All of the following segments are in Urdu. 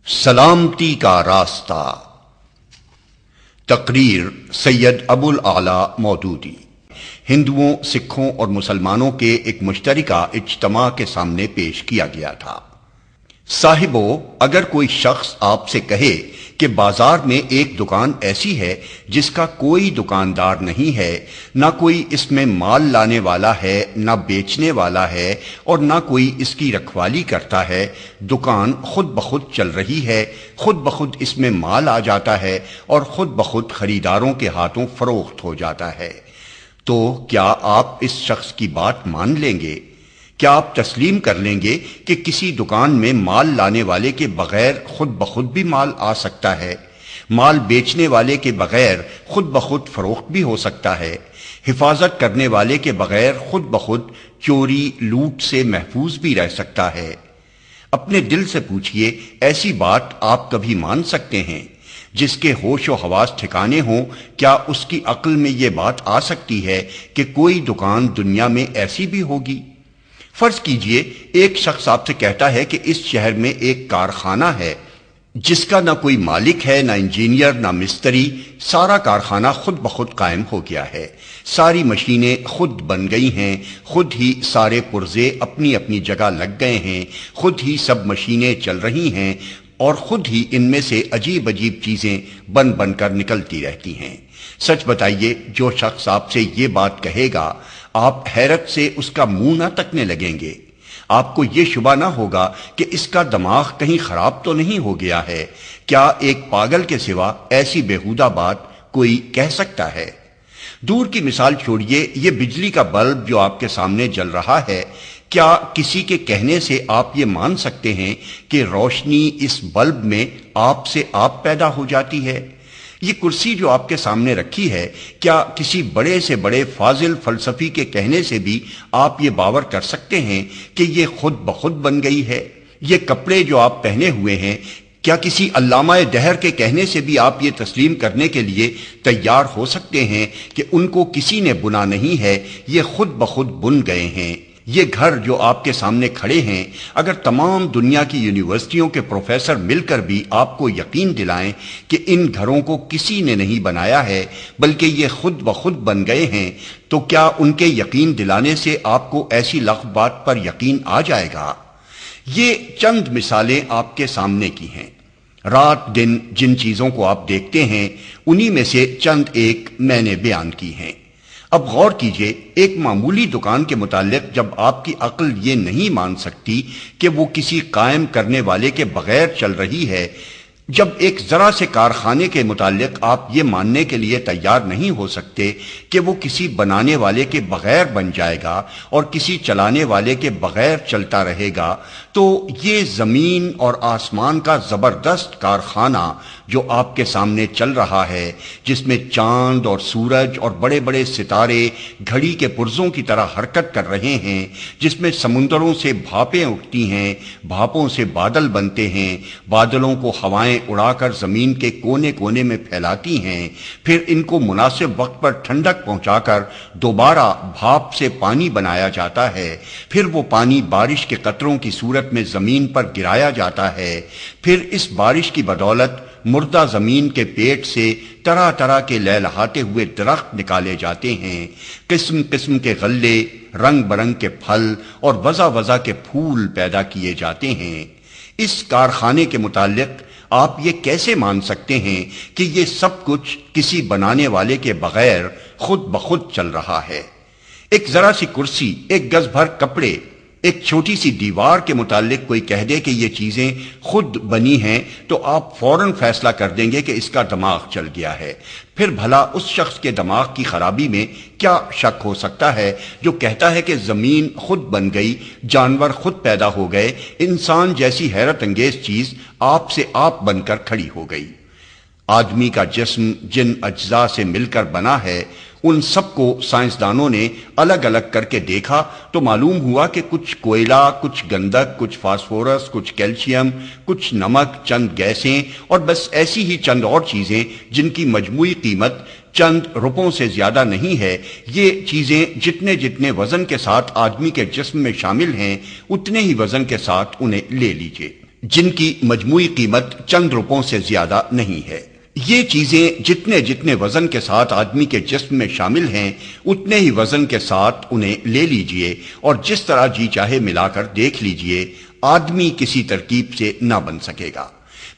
سلامتی کا راستہ۔ تقریر سید ابو الاعلیٰ مودودی۔ ہندوؤں، سکھوں اور مسلمانوں کے ایک مشترکہ اجتماع کے سامنے پیش کیا گیا تھا۔ صاحبو، اگر کوئی شخص آپ سے کہے کہ بازار میں ایک دکان ایسی ہے جس کا کوئی دکاندار نہیں ہے، نہ کوئی اس میں مال لانے والا ہے، نہ بیچنے والا ہے، اور نہ کوئی اس کی رکھوالی کرتا ہے، دکان خود بخود چل رہی ہے، خود بخود اس میں مال آ جاتا ہے اور خود بخود خریداروں کے ہاتھوں فروخت ہو جاتا ہے، تو کیا آپ اس شخص کی بات مان لیں گے؟ کیا آپ تسلیم کر لیں گے کہ کسی دکان میں مال لانے والے کے بغیر خود بخود بھی مال آ سکتا ہے، مال بیچنے والے کے بغیر خود بخود فروخت بھی ہو سکتا ہے، حفاظت کرنے والے کے بغیر خود بخود چوری لوٹ سے محفوظ بھی رہ سکتا ہے؟ اپنے دل سے پوچھئے، ایسی بات آپ کبھی مان سکتے ہیں؟ جس کے ہوش و حواس ٹھکانے ہوں، کیا اس کی عقل میں یہ بات آ سکتی ہے کہ کوئی دکان دنیا میں ایسی بھی ہوگی؟ فرض کیجئے ایک شخص آپ سے کہتا ہے کہ اس شہر میں ایک کارخانہ ہے جس کا نہ کوئی مالک ہے، نہ انجینئر، نہ مستری، سارا کارخانہ خود بخود قائم ہو گیا ہے، ساری مشینیں خود بن گئی ہیں، خود ہی سارے پرزے اپنی اپنی جگہ لگ گئے ہیں، خود ہی سب مشینیں چل رہی ہیں اور خود ہی ان میں سے عجیب عجیب چیزیں بن بن کر نکلتی رہتی ہیں۔ سچ بتائیے، جو شخص آپ سے یہ بات کہے گا، آپ حیرت سے اس کا منہ نہ تکنے لگیں گے؟ آپ کو یہ شبہ نہ ہوگا کہ اس کا دماغ کہیں خراب تو نہیں ہو گیا ہے؟ کیا ایک پاگل کے سوا ایسی بیہودہ بات کوئی کہہ سکتا ہے؟ دور کی مثال چھوڑیے، یہ بجلی کا بلب جو آپ کے سامنے جل رہا ہے، کیا کسی کے کہنے سے آپ یہ مان سکتے ہیں کہ روشنی اس بلب میں آپ سے آپ پیدا ہو جاتی ہے؟ یہ کرسی جو آپ کے سامنے رکھی ہے، کیا کسی بڑے سے بڑے فاضل فلسفی کے کہنے سے بھی آپ یہ باور کر سکتے ہیں کہ یہ خود بخود بن گئی ہے؟ یہ کپڑے جو آپ پہنے ہوئے ہیں، کیا کسی علامہ دہر کے کہنے سے بھی آپ یہ تسلیم کرنے کے لیے تیار ہو سکتے ہیں کہ ان کو کسی نے بنا نہیں ہے، یہ خود بخود بن گئے ہیں؟ یہ گھر جو آپ کے سامنے کھڑے ہیں، اگر تمام دنیا کی یونیورسٹیوں کے پروفیسر مل کر بھی آپ کو یقین دلائیں کہ ان گھروں کو کسی نے نہیں بنایا ہے بلکہ یہ خود بخود بن گئے ہیں، تو کیا ان کے یقین دلانے سے آپ کو ایسی لغو بات پر یقین آ جائے گا؟ یہ چند مثالیں آپ کے سامنے کی ہیں۔ رات دن جن چیزوں کو آپ دیکھتے ہیں، انہی میں سے چند ایک میں نے بیان کی ہیں۔ اب غور کیجئے، ایک معمولی دکان کے متعلق جب آپ کی عقل یہ نہیں مان سکتی کہ وہ کسی قائم کرنے والے کے بغیر چل رہی ہے، جب ایک ذرا سے کارخانے کے متعلق آپ یہ ماننے کے لیے تیار نہیں ہو سکتے کہ وہ کسی بنانے والے کے بغیر بن جائے گا اور کسی چلانے والے کے بغیر چلتا رہے گا، تو یہ زمین اور آسمان کا زبردست کارخانہ جو آپ کے سامنے چل رہا ہے، جس میں چاند اور سورج اور بڑے بڑے ستارے گھڑی کے پرزوں کی طرح حرکت کر رہے ہیں، جس میں سمندروں سے بھاپیں اٹھتی ہیں، بھاپوں سے بادل بنتے ہیں، بادلوں کو ہوائیں اڑا کر زمین کے کونے کونے میں پھیلاتی ہیں، پھر ان کو مناسب وقت پر ٹھنڈک پہنچا کر دوبارہ بھاپ سے پانی بنایا جاتا ہے، پھر وہ پانی بارش کے قطروں کی صورت میں زمین پر گرایا جاتا ہے، پھر اس بارش کی بدولت مردہ زمین کے پیٹ سے طرح طرح کے لہلہاتے ہوئے درخت نکالے جاتے ہیں، قسم قسم کے غلے، رنگ برنگ کے پھل اور وضع وضع کے پھول پیدا کیے جاتے ہیں۔ اس کارخانے کے متعلق آپ یہ کیسے مان سکتے ہیں کہ یہ سب کچھ کسی بنانے والے کے بغیر خود بخود چل رہا ہے؟ ایک ذرا سی کرسی، ایک گز بھر کپڑے، ایک چھوٹی سی دیوار کے متعلق کوئی کہہ دے کہ یہ چیزیں خود بنی ہیں، تو آپ فوراً فیصلہ کر دیں گے کہ اس کا دماغ چل گیا ہے۔ پھر بھلا اس شخص کے دماغ کی خرابی میں کیا شک ہو سکتا ہے جو کہتا ہے کہ زمین خود بن گئی، جانور خود پیدا ہو گئے، انسان جیسی حیرت انگیز چیز آپ سے آپ بن کر کھڑی ہو گئی۔ آدمی کا جسم جن اجزاء سے مل کر بنا ہے، ان سب کو سائنسدانوں نے الگ الگ کر کے دیکھا تو معلوم ہوا کہ کچھ کوئلہ، کچھ گندک، کچھ فاسفورس، کچھ کیلشیم، کچھ نمک، چند گیسیں اور بس ایسی ہی چند اور چیزیں جن کی مجموعی قیمت چند روپوں سے زیادہ نہیں ہے۔ یہ چیزیں جتنے جتنے وزن کے ساتھ آدمی کے جسم میں شامل ہیں، اتنے ہی وزن کے ساتھ انہیں لے لیجئے۔ جن کی مجموعی قیمت چند روپوں سے زیادہ نہیں ہے۔ یہ چیزیں جتنے جتنے وزن کے ساتھ آدمی کے جسم میں شامل ہیں اتنے ہی وزن کے ساتھ انہیں لے لیجئے اور جس طرح جی چاہے ملا کر دیکھ لیجئے، آدمی کسی ترکیب سے نہ بن سکے گا۔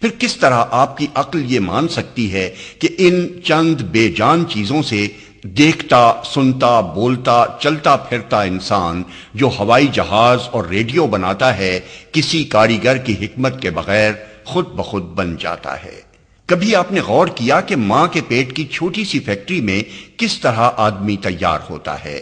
پھر کس طرح آپ کی عقل یہ مان سکتی ہے کہ ان چند بے جان چیزوں سے دیکھتا، سنتا، بولتا، چلتا پھرتا انسان جو ہوائی جہاز اور ریڈیو بناتا ہے، کسی کاریگر کی حکمت کے بغیر خود بخود بن جاتا ہے؟ کبھی آپ نے غور کیا کہ ماں کے پیٹ کی چھوٹی سی فیکٹری میں کس طرح آدمی تیار ہوتا ہے؟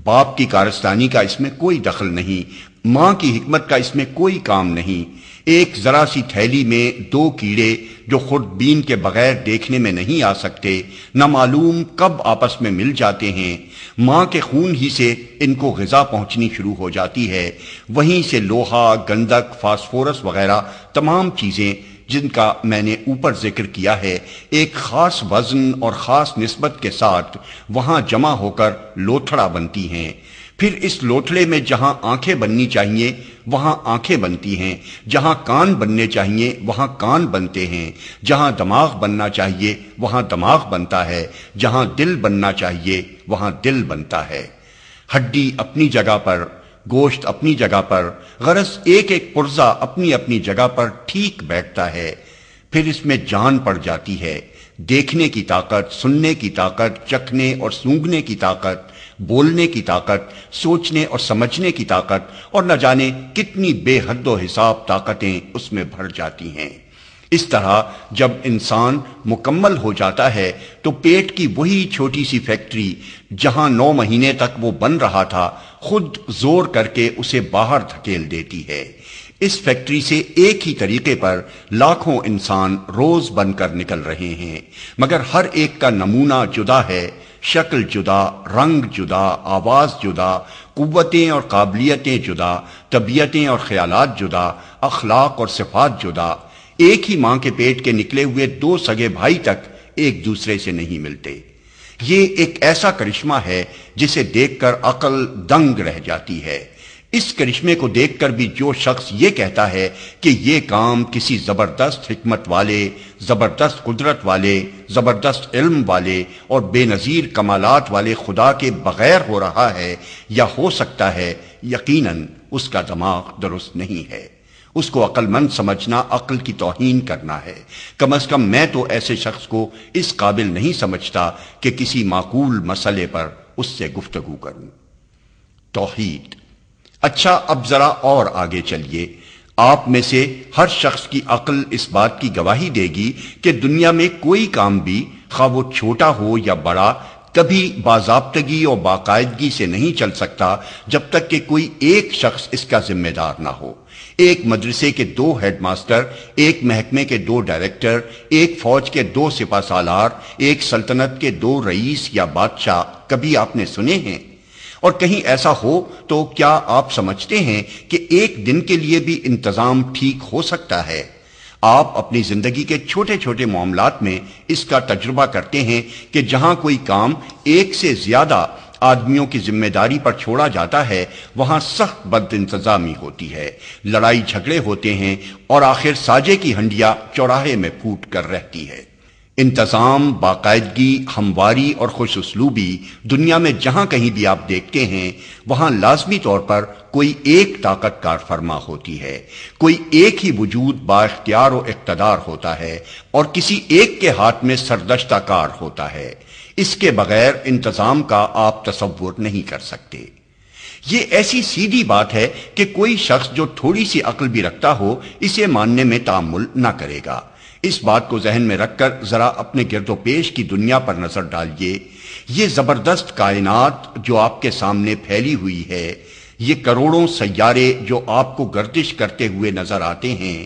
باپ کی کارستانی کا اس میں کوئی دخل نہیں، ماں کی حکمت کا اس میں کوئی کام نہیں۔ ایک ذرا سی تھیلی میں دو کیڑے جو خوردبین کے بغیر دیکھنے میں نہیں آ سکتے، نہ معلوم کب آپس میں مل جاتے ہیں، ماں کے خون ہی سے ان کو غذا پہنچنی شروع ہو جاتی ہے، وہیں سے لوہا، گندک، فاسفورس وغیرہ تمام چیزیں جن کا میں نے اوپر ذکر کیا ہے ایک خاص وزن اور خاص نسبت کے ساتھ وہاں جمع ہو کر لوتھڑا بنتی ہیں۔ پھر اس لوتھڑے میں جہاں آنکھیں بننی چاہیے وہاں آنکھیں بنتی ہیں، جہاں کان بننے چاہیے وہاں کان بنتے ہیں، جہاں دماغ بننا چاہیے وہاں دماغ بنتا ہے، جہاں دل بننا چاہیے وہاں دل بنتا ہے۔ ہڈی اپنی جگہ پر، گوشت اپنی جگہ پر، غرض ایک ایک پرزہ اپنی اپنی جگہ پر ٹھیک بیٹھتا ہے۔ پھر اس میں جان پڑ جاتی ہے، دیکھنے کی طاقت، سننے کی طاقت، چکھنے اور سونگھنے کی طاقت، بولنے کی طاقت، سوچنے اور سمجھنے کی طاقت، اور نہ جانے کتنی بے حد و حساب طاقتیں اس میں بھر جاتی ہیں۔ اس طرح جب انسان مکمل ہو جاتا ہے تو پیٹ کی وہی چھوٹی سی فیکٹری جہاں 9 مہینے تک وہ بن رہا تھا خود زور کر کے اسے باہر دھکیل دیتی ہے۔ اس فیکٹری سے ایک ہی طریقے پر لاکھوں انسان روز بن کر نکل رہے ہیں، مگر ہر ایک کا نمونہ جدا ہے، شکل جدا، رنگ جدا، آواز جدا، قوتیں اور قابلیتیں جدا، طبیعتیں اور خیالات جدا، اخلاق اور صفات جدا۔ ایک ہی ماں کے پیٹ کے نکلے ہوئے 2 سگے بھائی تک ایک دوسرے سے نہیں ملتے۔ یہ ایک ایسا کرشمہ ہے جسے دیکھ کر عقل دنگ رہ جاتی ہے۔ اس کرشمے کو دیکھ کر بھی جو شخص یہ کہتا ہے کہ یہ کام کسی زبردست حکمت والے، زبردست قدرت والے، زبردست علم والے اور بے نظیر کمالات والے خدا کے بغیر ہو رہا ہے یا ہو سکتا ہے، یقیناً اس کا دماغ درست نہیں ہے۔ اس کو عقل مند سمجھنا عقل کی توہین کرنا ہے۔ کم از کم میں تو ایسے شخص کو اس قابل نہیں سمجھتا کہ کسی معقول مسئلے پر اس سے گفتگو کروں۔ توحید۔ اچھا، اب ذرا اور آگے چلیے۔ آپ میں سے ہر شخص کی عقل اس بات کی گواہی دے گی کہ دنیا میں کوئی کام بھی، خواہ وہ چھوٹا ہو یا بڑا، کبھی باضابطگی اور باقاعدگی سے نہیں چل سکتا جب تک کہ کوئی ایک شخص اس کا ذمہ دار نہ ہو۔ ایک مدرسے کے 2 ہیڈ ماسٹر، ایک محکمے کے 2 ڈائریکٹر، ایک فوج کے 2 سپہ سالار، ایک سلطنت کے 2 رئیس یا بادشاہ کبھی آپ نے سنے ہیں؟ اور کہیں ایسا ہو تو کیا آپ سمجھتے ہیں کہ ایک دن کے لیے بھی انتظام ٹھیک ہو سکتا ہے؟ آپ اپنی زندگی کے چھوٹے چھوٹے معاملات میں اس کا تجربہ کرتے ہیں کہ جہاں کوئی کام ایک سے زیادہ آدمیوں کی ذمہ داری پر چھوڑا جاتا ہے وہاں سخت بد انتظامی ہوتی ہے، لڑائی جھگڑے ہوتے ہیں اور آخر ساجے کی ہنڈیا چوراہے میں پھوٹ کر رہتی ہے۔ انتظام، باقاعدگی، ہمواری اور خوش اسلوبی دنیا میں جہاں کہیں بھی آپ دیکھتے ہیں وہاں لازمی طور پر کوئی ایک طاقت کار فرما ہوتی ہے، کوئی ایک ہی وجود با اختیار و اقتدار ہوتا ہے اور کسی ایک کے ہاتھ میں سردشتہ کار ہوتا ہے۔ اس کے بغیر انتظام کا آپ تصور نہیں کر سکتے۔ یہ ایسی سیدھی بات ہے کہ کوئی شخص جو تھوڑی سی عقل بھی رکھتا ہو اسے ماننے میں تأمل نہ کرے گا۔ اس بات کو ذہن میں رکھ کر ذرا اپنے گرد و پیش کی دنیا پر نظر ڈالیے۔ یہ زبردست کائنات جو آپ کے سامنے پھیلی ہوئی ہے، یہ کروڑوں سیارے جو آپ کو گردش کرتے ہوئے نظر آتے ہیں،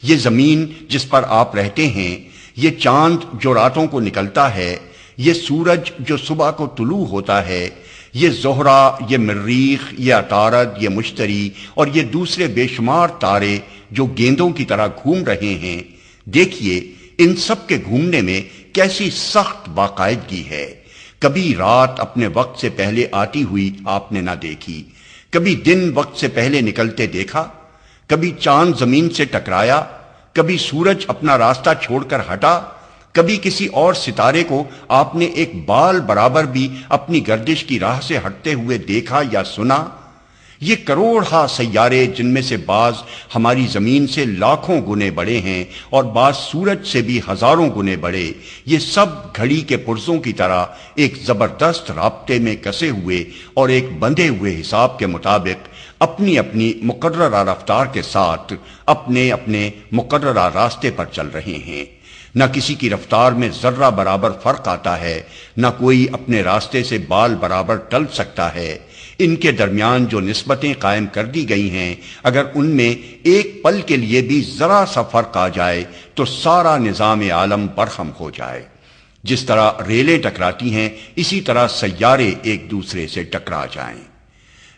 یہ زمین جس پر آپ رہتے ہیں، یہ چاند جو راتوں کو نکلتا ہے، یہ سورج جو صبح کو طلوع ہوتا ہے، یہ زہرہ، یہ مریخ، یہ عطارد، یہ مشتری اور یہ دوسرے بے شمار تارے جو گیندوں کی طرح گھوم رہے ہیں، دیکھیے ان سب کے گھومنے میں کیسی سخت باقاعدگی ہے۔ کبھی رات اپنے وقت سے پہلے آتی ہوئی آپ نے نہ دیکھی، کبھی دن وقت سے پہلے نکلتے دیکھا، کبھی چاند زمین سے ٹکرایا، کبھی سورج اپنا راستہ چھوڑ کر ہٹا، کبھی کسی اور ستارے کو آپ نے ایک بال برابر بھی اپنی گردش کی راہ سے ہٹتے ہوئے دیکھا یا سنا؟ یہ کروڑہا سیارے، جن میں سے بعض ہماری زمین سے لاکھوں گنے بڑے ہیں اور بعض سورج سے بھی ہزاروں گنے بڑے، یہ سب گھڑی کے پرزوں کی طرح ایک زبردست رابطے میں کسے ہوئے اور ایک بندھے ہوئے حساب کے مطابق اپنی اپنی مقررہ رفتار کے ساتھ اپنے اپنے مقررہ راستے پر چل رہے ہیں۔ نہ کسی کی رفتار میں ذرہ برابر فرق آتا ہے، نہ کوئی اپنے راستے سے بال برابر ٹل سکتا ہے۔ ان کے درمیان جو نسبتیں قائم کر دی گئی ہیں، اگر ان میں ایک پل کے لیے بھی ذرا سا فرق آ جائے تو سارا نظام عالم برہم ہو جائے۔ جس طرح ریلیں ٹکراتی ہیں، اسی طرح سیارے ایک دوسرے سے ٹکرا جائیں۔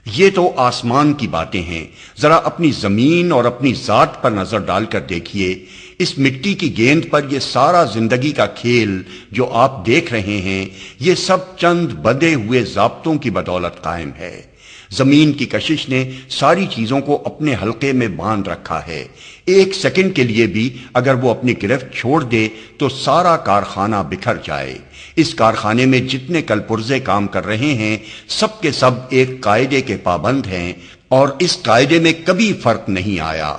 یہ تو آسمان کی باتیں ہیں، ذرا اپنی زمین اور اپنی ذات پر نظر ڈال کر دیکھیے۔ اس مٹی کی گیند پر یہ سارا زندگی کا کھیل جو آپ دیکھ رہے ہیں، یہ سب چند بدے ہوئے ضابطوں کی بدولت قائم ہے۔ زمین کی کشش نے ساری چیزوں کو اپنے حلقے میں باندھ رکھا ہے۔ ایک سیکنڈ کے لیے بھی اگر وہ اپنی گرفت چھوڑ دے تو سارا کارخانہ بکھر جائے۔ اس کارخانے میں جتنے کل پرزے کام کر رہے ہیں، سب کے سب ایک قاعدے کے پابند ہیں اور اس قاعدے میں کبھی فرق نہیں آیا۔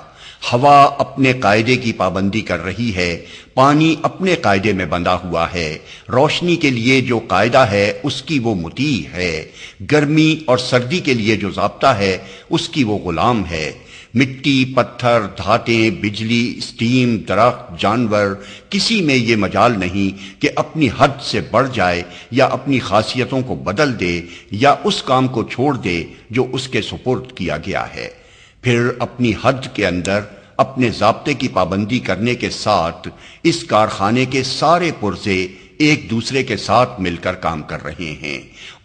ہوا اپنے قاعدے کی پابندی کر رہی ہے، پانی اپنے قاعدے میں بندھا ہوا ہے، روشنی کے لیے جو قاعدہ ہے اس کی وہ مطیع ہے، گرمی اور سردی کے لیے جو ضابطہ ہے اس کی وہ غلام ہے۔ مٹی، پتھر، دھاتیں، بجلی، اسٹیم، درخت، جانور، کسی میں یہ مجال نہیں کہ اپنی حد سے بڑھ جائے یا اپنی خاصیتوں کو بدل دے یا اس کام کو چھوڑ دے جو اس کے سپرد کیا گیا ہے۔ پھر اپنی حد کے اندر اپنے ضابطے کی پابندی کرنے کے ساتھ اس کارخانے کے سارے پرزے ایک دوسرے کے ساتھ مل کر کام کر رہے ہیں،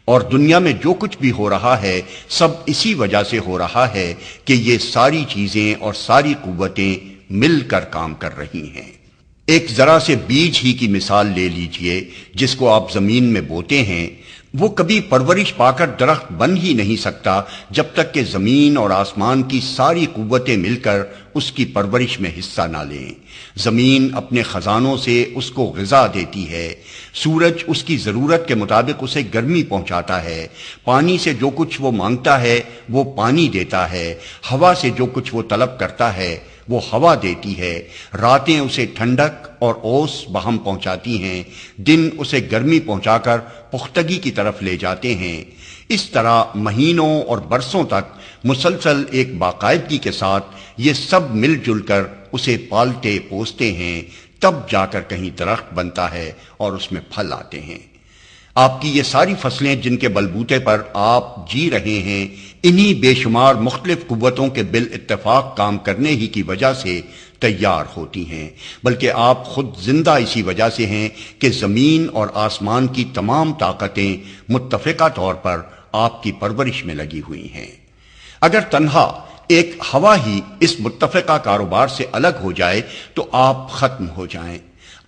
اور دنیا میں جو کچھ بھی ہو رہا ہے سب اسی وجہ سے ہو رہا ہے کہ یہ ساری چیزیں اور ساری قوتیں مل کر کام کر رہی ہیں۔ ایک ذرا سے بیج ہی کی مثال لے لیجئے، جس کو آپ زمین میں بوتے ہیں، وہ کبھی پرورش پا کر درخت بن ہی نہیں سکتا جب تک کہ زمین اور آسمان کی ساری قوتیں مل کر اس کی پرورش میں حصہ نہ لیں۔ زمین اپنے خزانوں سے اس کو غذا دیتی ہے، سورج اس کی ضرورت کے مطابق اسے گرمی پہنچاتا ہے، پانی سے جو کچھ وہ مانگتا ہے وہ پانی دیتا ہے، ہوا سے جو کچھ وہ طلب کرتا ہے وہ ہوا دیتی ہے، راتیں اسے ٹھنڈک اور اوس بہم پہنچاتی ہیں، دن اسے گرمی پہنچا کر پختگی کی طرف لے جاتے ہیں۔ اس طرح مہینوں اور برسوں تک مسلسل ایک باقاعدگی کے ساتھ یہ سب مل جل کر اسے پالتے پوستے ہیں، تب جا کر کہیں درخت بنتا ہے اور اس میں پھل آتے ہیں۔ آپ کی یہ ساری فصلیں جن کے بلبوتے پر آپ جی رہے ہیں، انہی بے شمار مختلف قوتوں کے بالاتفاق کام کرنے ہی کی وجہ سے تیار ہوتی ہیں، بلکہ آپ خود زندہ اسی وجہ سے ہیں کہ زمین اور آسمان کی تمام طاقتیں متفقہ طور پر آپ کی پرورش میں لگی ہوئی ہیں۔ اگر تنہا ایک ہوا ہی اس متفقہ کاروبار سے الگ ہو جائے تو آپ ختم ہو جائیں۔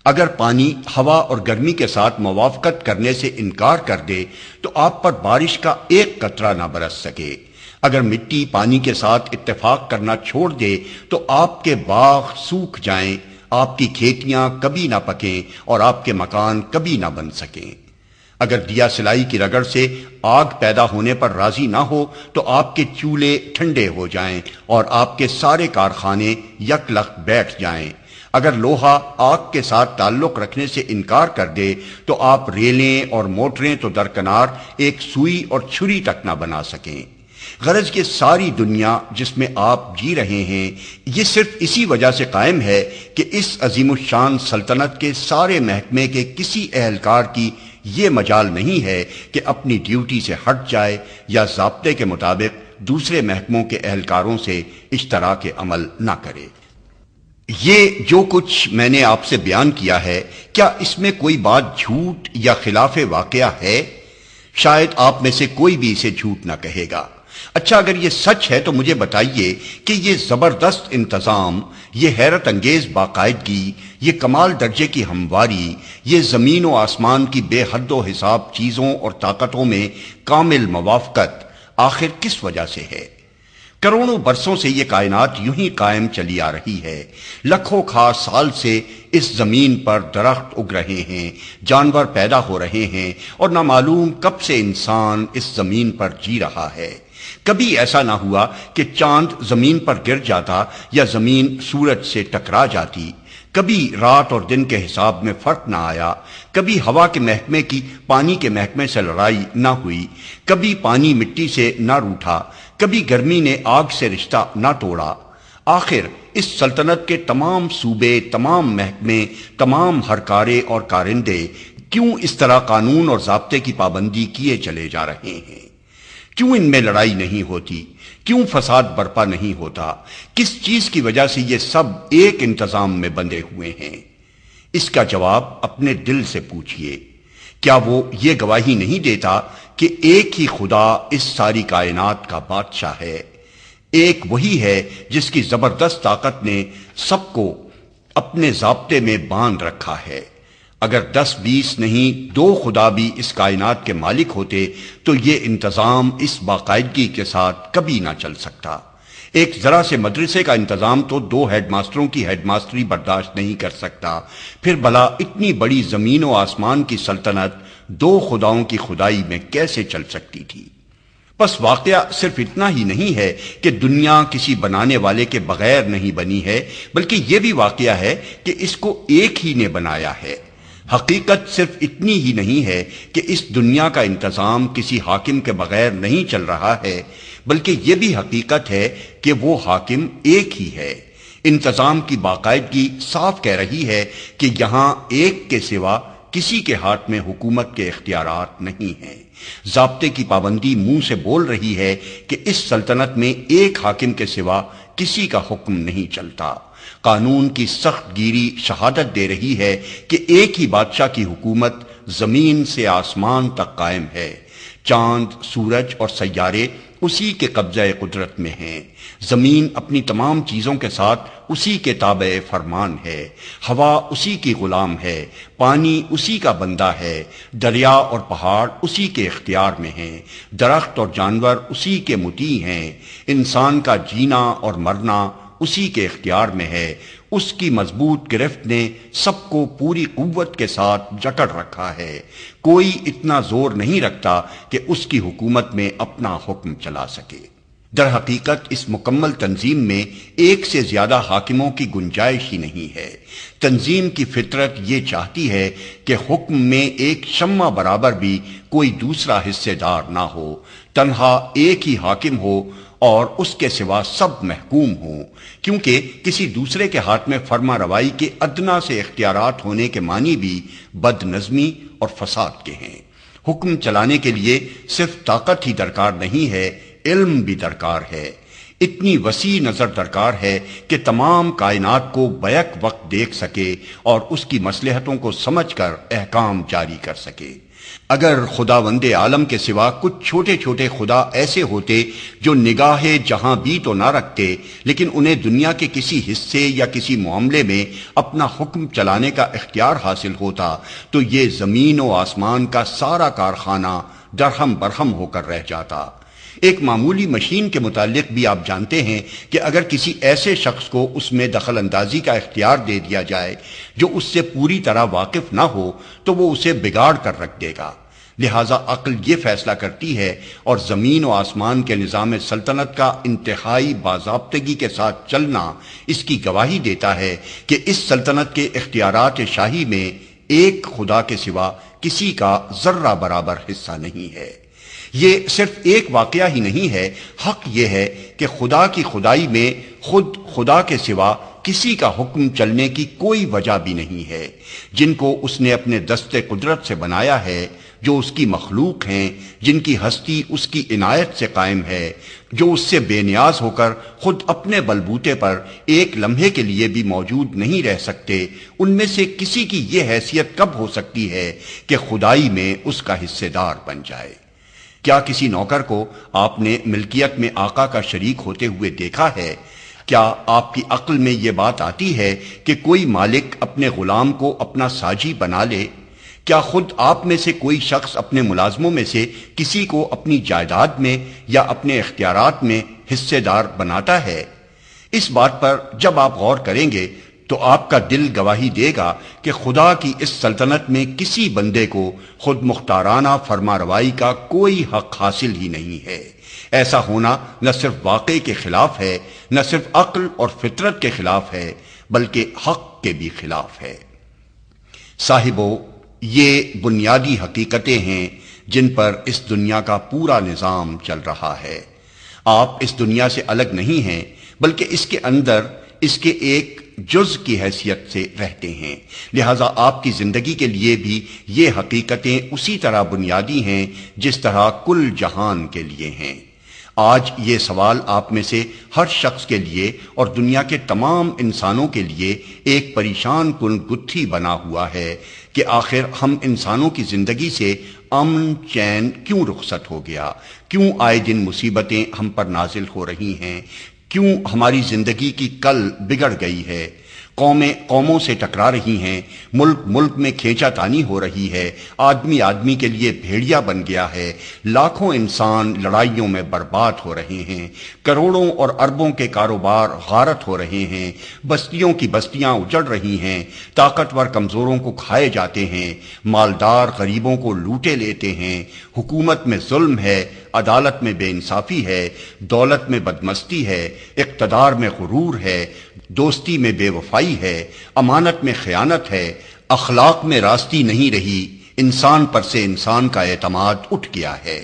اگر پانی ہوا اور گرمی کے ساتھ موافقت کرنے سے انکار کر دے تو آپ پر بارش کا ایک قطرہ نہ برس سکے۔ اگر مٹی پانی کے ساتھ اتفاق کرنا چھوڑ دے تو آپ کے باغ سوکھ جائیں، آپ کی کھیتیاں کبھی نہ پکیں اور آپ کے مکان کبھی نہ بن سکیں۔ اگر دیا سلائی کی رگڑ سے آگ پیدا ہونے پر راضی نہ ہو تو آپ کے چولہے ٹھنڈے ہو جائیں اور آپ کے سارے کارخانے یک لخت بیٹھ جائیں۔ اگر لوہا آگ کے ساتھ تعلق رکھنے سے انکار کر دے تو آپ ریلیں اور موٹریں تو درکنار ایک سوئی اور چھری تک نہ بنا سکیں۔ غرض یہ ساری دنیا جس میں آپ جی رہے ہیں، یہ صرف اسی وجہ سے قائم ہے کہ اس عظیم الشان سلطنت کے سارے محکمے کے کسی اہلکار کی یہ مجال نہیں ہے کہ اپنی ڈیوٹی سے ہٹ جائے یا ضابطے کے مطابق دوسرے محکموں کے اہلکاروں سے اشتراک عمل نہ کرے۔ یہ جو کچھ میں نے آپ سے بیان کیا ہے، کیا اس میں کوئی بات جھوٹ یا خلاف واقعہ ہے؟ شاید آپ میں سے کوئی بھی اسے جھوٹ نہ کہے گا۔ اچھا، اگر یہ سچ ہے تو مجھے بتائیے کہ یہ زبردست انتظام، یہ حیرت انگیز باقاعدگی، یہ کمال درجے کی ہمواری، یہ زمین و آسمان کی بے حد و حساب چیزوں اور طاقتوں میں کامل موافقت آخر کس وجہ سے ہے؟ کروڑوں برسوں سے یہ کائنات یوں ہی قائم چلی آ رہی ہے۔ لاکھوں خاص سال سے اس زمین پر درخت اگ رہے ہیں، جانور پیدا ہو رہے ہیں، اور نہ معلوم کب سے انسان اس زمین پر جی رہا ہے۔ کبھی ایسا نہ ہوا کہ چاند زمین پر گر جاتا یا زمین سورج سے ٹکرا جاتی۔ کبھی رات اور دن کے حساب میں فرق نہ آیا، کبھی ہوا کے محکمے کی پانی کے محکمے سے لڑائی نہ ہوئی، کبھی پانی مٹی سے نہ روٹھا، کبھی گرمی نے آگ سے رشتہ نہ توڑا۔ آخر اس سلطنت کے تمام صوبے، تمام محکمے، تمام ہرکارے اور کارندے کیوں اس طرح قانون اور ضابطے کی پابندی کیے چلے جا رہے ہیں؟ کیوں ان میں لڑائی نہیں ہوتی؟ کیوں فساد برپا نہیں ہوتا؟ کس چیز کی وجہ سے یہ سب ایک انتظام میں بندھے ہوئے ہیں؟ اس کا جواب اپنے دل سے پوچھئے۔ کیا وہ یہ گواہی نہیں دیتا کہ ایک ہی خدا اس ساری کائنات کا بادشاہ ہے؟ ایک وہی ہے جس کی زبردست طاقت نے سب کو اپنے ضابطے میں باندھ رکھا ہے۔ اگر 10-20 نہیں 2 خدا بھی اس کائنات کے مالک ہوتے تو یہ انتظام اس باقاعدگی کے ساتھ کبھی نہ چل سکتا۔ ایک ذرا سے مدرسے کا انتظام تو 2 ہیڈ ماسٹروں کی ہیڈ ماسٹری برداشت نہیں کر سکتا، پھر بھلا اتنی بڑی زمین و آسمان کی سلطنت 2 خداؤں کی خدائی میں کیسے چل سکتی تھی؟ بس واقعہ صرف اتنا ہی نہیں ہے کہ دنیا کسی بنانے والے کے بغیر نہیں بنی ہے، بلکہ یہ بھی واقعہ ہے کہ اس کو ایک ہی نے بنایا ہے۔ حقیقت صرف اتنی ہی نہیں ہے کہ اس دنیا کا انتظام کسی حاکم کے بغیر نہیں چل رہا ہے، بلکہ یہ بھی حقیقت ہے کہ وہ حاکم ایک ہی ہے۔ انتظام کی باقاعدگی صاف کہہ رہی ہے کہ یہاں ایک کے سوا کسی کے ہاتھ میں حکومت کے اختیارات نہیں ہیں۔ ضابطے کی پابندی منہ سے بول رہی ہے کہ اس سلطنت میں ایک حاکم کے سوا کسی کا حکم نہیں چلتا۔ قانون کی سخت گیری شہادت دے رہی ہے کہ ایک ہی بادشاہ کی حکومت زمین سے آسمان تک قائم ہے۔ چاند، سورج اور سیارے اسی کے قبضہ قدرت میں ہیں۔ زمین اپنی تمام چیزوں کے ساتھ اسی کے تابع فرمان ہے۔ ہوا اسی کی غلام ہے، پانی اسی کا بندہ ہے، دریا اور پہاڑ اسی کے اختیار میں ہیں، درخت اور جانور اسی کے مطیع ہیں، انسان کا جینا اور مرنا اسی کے اختیار میں ہے۔ اس کی مضبوط گرفت نے سب کو پوری قوت کے ساتھ جکڑ رکھا ہے۔ کوئی اتنا زور نہیں رکھتا کہ اس کی حکومت میں اپنا حکم چلا سکے۔ در حقیقت اس مکمل تنظیم میں ایک سے زیادہ حاکموں کی گنجائش ہی نہیں ہے۔ تنظیم کی فطرت یہ چاہتی ہے کہ حکم میں ایک شمع برابر بھی کوئی دوسرا حصے دار نہ ہو، تنہا ایک ہی حاکم ہو اور اس کے سوا سب محکوم ہوں، کیونکہ کسی دوسرے کے ہاتھ میں فرما روائی کے ادنا سے اختیارات ہونے کے معنی بھی بد نظمی اور فساد کے ہیں۔ حکم چلانے کے لیے صرف طاقت ہی درکار نہیں ہے، علم بھی درکار ہے۔ اتنی وسیع نظر درکار ہے کہ تمام کائنات کو بیک وقت دیکھ سکے اور اس کی مصلحتوں کو سمجھ کر احکام جاری کر سکے۔ اگر خداوند عالم کے سوا کچھ چھوٹے چھوٹے خدا ایسے ہوتے جو نگاہ جہاں بھی تو نہ رکھتے، لیکن انہیں دنیا کے کسی حصے یا کسی معاملے میں اپنا حکم چلانے کا اختیار حاصل ہوتا تو یہ زمین و آسمان کا سارا کارخانہ درہم برہم ہو کر رہ جاتا۔ ایک معمولی مشین کے متعلق بھی آپ جانتے ہیں کہ اگر کسی ایسے شخص کو اس میں دخل اندازی کا اختیار دے دیا جائے جو اس سے پوری طرح واقف نہ ہو تو وہ اسے بگاڑ کر رکھ دے گا۔ لہٰذا عقل یہ فیصلہ کرتی ہے اور زمین و آسمان کے نظام سلطنت کا انتہائی باضابطگی کے ساتھ چلنا اس کی گواہی دیتا ہے کہ اس سلطنت کے اختیارات شاہی میں ایک خدا کے سوا کسی کا ذرہ برابر حصہ نہیں ہے۔ یہ صرف ایک واقعہ ہی نہیں ہے، حق یہ ہے کہ خدا کی خدائی میں خود خدا کے سوا کسی کا حکم چلنے کی کوئی وجہ بھی نہیں ہے۔ جن کو اس نے اپنے دست قدرت سے بنایا ہے، جو اس کی مخلوق ہیں، جن کی ہستی اس کی عنایت سے قائم ہے، جو اس سے بے نیاز ہو کر خود اپنے بلبوتے پر ایک لمحے کے لیے بھی موجود نہیں رہ سکتے، ان میں سے کسی کی یہ حیثیت کب ہو سکتی ہے کہ خدائی میں اس کا حصے دار بن جائے؟ کیا کسی نوکر کو آپ نے ملکیت میں آقا کا شریک ہوتے ہوئے دیکھا ہے؟ کیا آپ کی عقل میں یہ بات آتی ہے کہ کوئی مالک اپنے غلام کو اپنا ساجی بنا لے؟ کیا خود آپ میں سے کوئی شخص اپنے ملازموں میں سے کسی کو اپنی جائیداد میں یا اپنے اختیارات میں حصے دار بناتا ہے؟ اس بات پر جب آپ غور کریں گے تو آپ کا دل گواہی دے گا کہ خدا کی اس سلطنت میں کسی بندے کو خود مختارانہ فرما روائی کا کوئی حق حاصل ہی نہیں ہے۔ ایسا ہونا نہ صرف واقعے کے خلاف ہے، نہ صرف عقل اور فطرت کے خلاف ہے، بلکہ حق کے بھی خلاف ہے۔ صاحبو، یہ بنیادی حقیقتیں ہیں جن پر اس دنیا کا پورا نظام چل رہا ہے۔ آپ اس دنیا سے الگ نہیں ہیں، بلکہ اس کے اندر اس کے ایک جز کی حیثیت سے رہتے ہیں، لہذا آپ کی زندگی کے لیے بھی یہ حقیقتیں اسی طرح بنیادی ہیں جس طرح کل جہان کے لیے ہیں۔ آج یہ سوال آپ میں سے ہر شخص کے لیے اور دنیا کے تمام انسانوں کے لیے ایک پریشان کن گتھی بنا ہوا ہے کہ آخر ہم انسانوں کی زندگی سے امن چین کیوں رخصت ہو گیا؟ کیوں آئے دن مصیبتیں ہم پر نازل ہو رہی ہیں؟ کیوں ہماری زندگی کی کل بگڑ گئی ہے؟ قومیں قوموں سے ٹکرا رہی ہیں، ملک ملک میں کھینچا تانی ہو رہی ہے، آدمی آدمی کے لیے بھیڑیا بن گیا ہے، لاکھوں انسان لڑائیوں میں برباد ہو رہے ہیں، کروڑوں اور اربوں کے کاروبار غارت ہو رہے ہیں، بستیوں کی بستیاں اجڑ رہی ہیں، طاقتور کمزوروں کو کھائے جاتے ہیں، مالدار غریبوں کو لوٹے لیتے ہیں، حکومت میں ظلم ہے، عدالت میں بے انصافی ہے، دولت میں بدمستی ہے، اقتدار میں غرور ہے، دوستی میں بے وفائی ہے، امانت میں خیانت ہے، اخلاق میں راستی نہیں رہی، انسان پر سے انسان کا اعتماد اٹھ گیا ہے،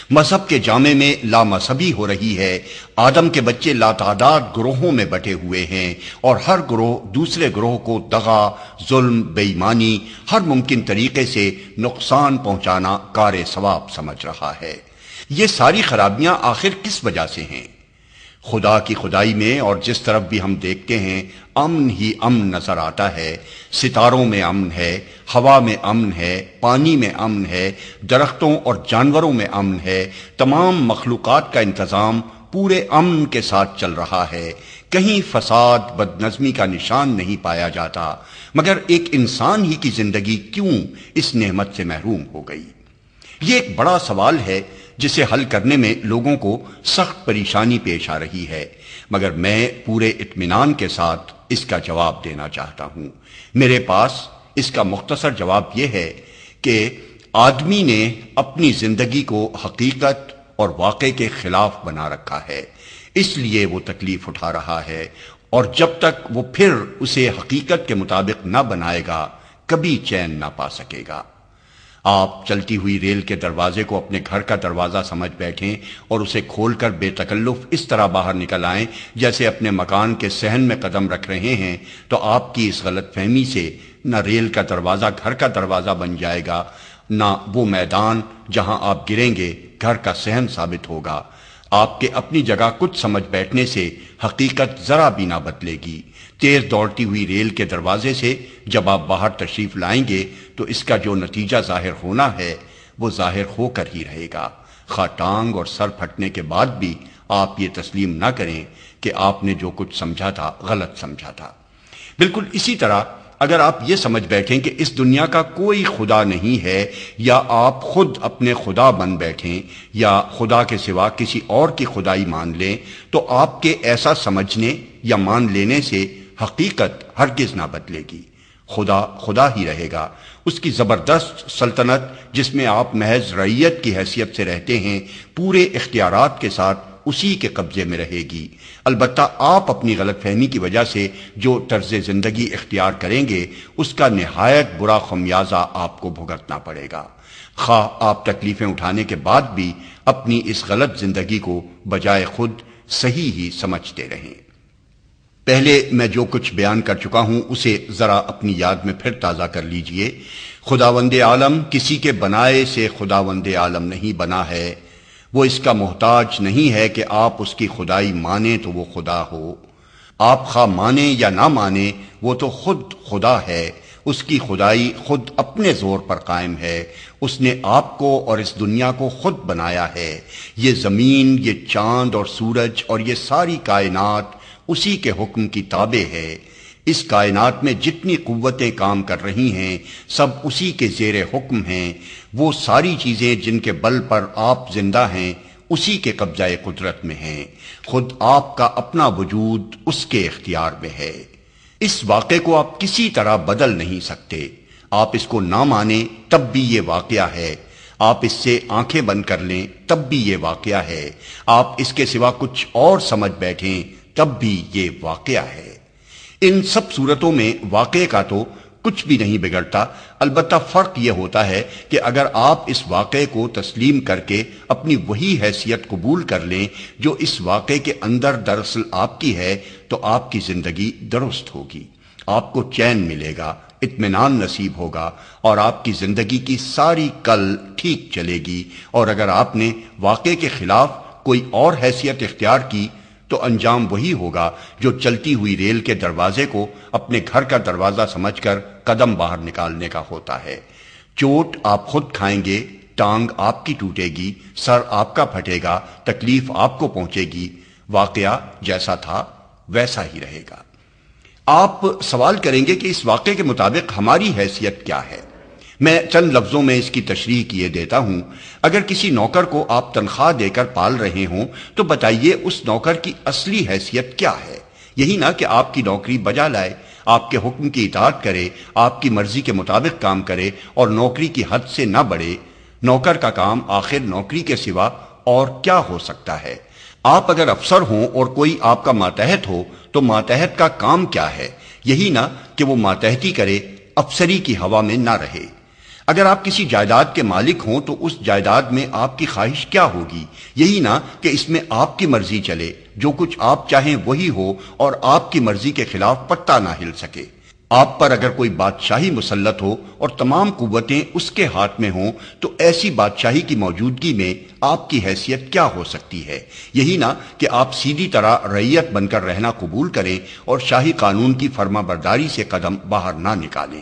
مذہب کے جامے میں لامذہبی ہو رہی ہے، آدم کے بچے لاتعداد گروہوں میں بٹے ہوئے ہیں اور ہر گروہ دوسرے گروہ کو دغا، ظلم، بے ایمانی، ہر ممکن طریقے سے نقصان پہنچانا کار ثواب سمجھ رہا ہے۔ یہ ساری خرابیاں آخر کس وجہ سے ہیں؟ خدا کی خدائی میں اور جس طرف بھی ہم دیکھتے ہیں امن ہی امن نظر آتا ہے۔ ستاروں میں امن ہے، ہوا میں امن ہے، پانی میں امن ہے، درختوں اور جانوروں میں امن ہے، تمام مخلوقات کا انتظام پورے امن کے ساتھ چل رہا ہے، کہیں فساد بد نظمی کا نشان نہیں پایا جاتا، مگر ایک انسان ہی کی زندگی کیوں اس نعمت سے محروم ہو گئی؟ یہ ایک بڑا سوال ہے جسے حل کرنے میں لوگوں کو سخت پریشانی پیش آ رہی ہے، مگر میں پورے اطمینان کے ساتھ اس کا جواب دینا چاہتا ہوں۔ میرے پاس اس کا مختصر جواب یہ ہے کہ آدمی نے اپنی زندگی کو حقیقت اور واقع کے خلاف بنا رکھا ہے، اس لیے وہ تکلیف اٹھا رہا ہے، اور جب تک وہ پھر اسے حقیقت کے مطابق نہ بنائے گا کبھی چین نہ پا سکے گا۔ آپ چلتی ہوئی ریل کے دروازے کو اپنے گھر کا دروازہ سمجھ بیٹھیں اور اسے کھول کر بے تکلف اس طرح باہر نکل آئیں جیسے اپنے مکان کے صحن میں قدم رکھ رہے ہیں، تو آپ کی اس غلط فہمی سے نہ ریل کا دروازہ گھر کا دروازہ بن جائے گا، نہ وہ میدان جہاں آپ گریں گے گھر کا صحن ثابت ہوگا۔ آپ کے اپنی جگہ کچھ سمجھ بیٹھنے سے حقیقت ذرا بھی نہ بدلے گی۔ تیز دوڑتی ہوئی ریل کے دروازے سے جب آپ باہر تشریف لائیں گے تو اس کا جو نتیجہ ظاہر ہونا ہے وہ ظاہر ہو کر ہی رہے گا، خواہ ٹانگ اور سر پھٹنے کے بعد بھی آپ یہ تسلیم نہ کریں کہ آپ نے جو کچھ سمجھا تھا غلط سمجھا تھا۔ بالکل اسی طرح اگر آپ یہ سمجھ بیٹھیں کہ اس دنیا کا کوئی خدا نہیں ہے، یا آپ خود اپنے خدا بن بیٹھیں یا خدا کے سوا کسی اور کی خدائی مان لیں، تو آپ کے ایسا سمجھنے یا مان لینے سے حقیقت ہرگز نہ بدلے گی۔ خدا خدا ہی رہے گا، اس کی زبردست سلطنت جس میں آپ محض رعیت کی حیثیت سے رہتے ہیں پورے اختیارات کے ساتھ اسی کے قبضے میں رہے گی۔ البتہ آپ اپنی غلط فہمی کی وجہ سے جو طرز زندگی اختیار کریں گے اس کا نہایت برا خمیازہ آپ کو بھگتنا پڑے گا، خواہ آپ تکلیفیں اٹھانے کے بعد بھی اپنی اس غلط زندگی کو بجائے خود صحیح ہی سمجھتے رہیں۔ پہلے میں جو کچھ بیان کر چکا ہوں اسے ذرا اپنی یاد میں پھر تازہ کر لیجئے۔ خداوند عالم کسی کے بنائے سے خداوند عالم نہیں بنا ہے، وہ اس کا محتاج نہیں ہے کہ آپ اس کی خدائی مانیں تو وہ خدا ہو۔ آپ خواہ مانیں یا نہ مانیں وہ تو خود خدا ہے، اس کی خدائی خود اپنے زور پر قائم ہے، اس نے آپ کو اور اس دنیا کو خود بنایا ہے۔ یہ زمین، یہ چاند اور سورج اور یہ ساری کائنات اسی کے حکم کی تابع ہے۔ اس کائنات میں جتنی قوتیں کام کر رہی ہیں سب اسی کے زیر حکم ہیں۔ وہ ساری چیزیں جن کے بل پر آپ زندہ ہیں اسی کے قبضہ قدرت میں ہیں، خود آپ کا اپنا وجود اس کے اختیار میں ہے۔ اس واقعے کو آپ کسی طرح بدل نہیں سکتے، آپ اس کو نہ مانیں تب بھی یہ واقعہ ہے، آپ اس سے آنکھیں بند کر لیں تب بھی یہ واقعہ ہے، آپ اس کے سوا کچھ اور سمجھ بیٹھیں تب بھی یہ واقعہ ہے۔ ان سب صورتوں میں واقعے کا تو کچھ بھی نہیں بگڑتا، البتہ فرق یہ ہوتا ہے کہ اگر آپ اس واقعے کو تسلیم کر کے اپنی وہی حیثیت قبول کر لیں جو اس واقعے کے اندر دراصل آپ کی ہے، تو آپ کی زندگی درست ہوگی، آپ کو چین ملے گا، اطمینان نصیب ہوگا، اور آپ کی زندگی کی ساری کل ٹھیک چلے گی۔ اور اگر آپ نے واقعے کے خلاف کوئی اور حیثیت اختیار کی تو انجام وہی ہوگا جو چلتی ہوئی ریل کے دروازے کو اپنے گھر کا دروازہ سمجھ کر قدم باہر نکالنے کا ہوتا ہے۔ چوٹ آپ خود کھائیں گے، ٹانگ آپ کی ٹوٹے گی، سر آپ کا پھٹے گا، تکلیف آپ کو پہنچے گی، واقعہ جیسا تھا ویسا ہی رہے گا۔ آپ سوال کریں گے کہ اس واقعے کے مطابق ہماری حیثیت کیا ہے؟ میں چند لفظوں میں اس کی تشریح کیے دیتا ہوں۔ اگر کسی نوکر کو آپ تنخواہ دے کر پال رہے ہوں تو بتائیے اس نوکر کی اصلی حیثیت کیا ہے؟ یہی نہ کہ آپ کی نوکری بجا لائے، آپ کے حکم کی اطاعت کرے، آپ کی مرضی کے مطابق کام کرے اور نوکری کی حد سے نہ بڑھے۔ نوکر کا کام آخر نوکری کے سوا اور کیا ہو سکتا ہے؟ آپ اگر افسر ہوں اور کوئی آپ کا ماتحت ہو تو ماتحت کا کام کیا ہے؟ یہی نہ کہ وہ ماتحتی کرے، افسری کی ہوا میں نہ رہے۔ اگر آپ کسی جائیداد کے مالک ہوں تو اس جائیداد میں آپ کی خواہش کیا ہوگی؟ یہی نہ کہ اس میں آپ کی مرضی چلے، جو کچھ آپ چاہیں وہی ہو اور آپ کی مرضی کے خلاف پتہ نہ ہل سکے۔ آپ پر اگر کوئی بادشاہی مسلط ہو اور تمام قوتیں اس کے ہاتھ میں ہوں تو ایسی بادشاہی کی موجودگی میں آپ کی حیثیت کیا ہو سکتی ہے؟ یہی نہ کہ آپ سیدھی طرح رعیت بن کر رہنا قبول کریں اور شاہی قانون کی فرما برداری سے قدم باہر نہ نکالیں۔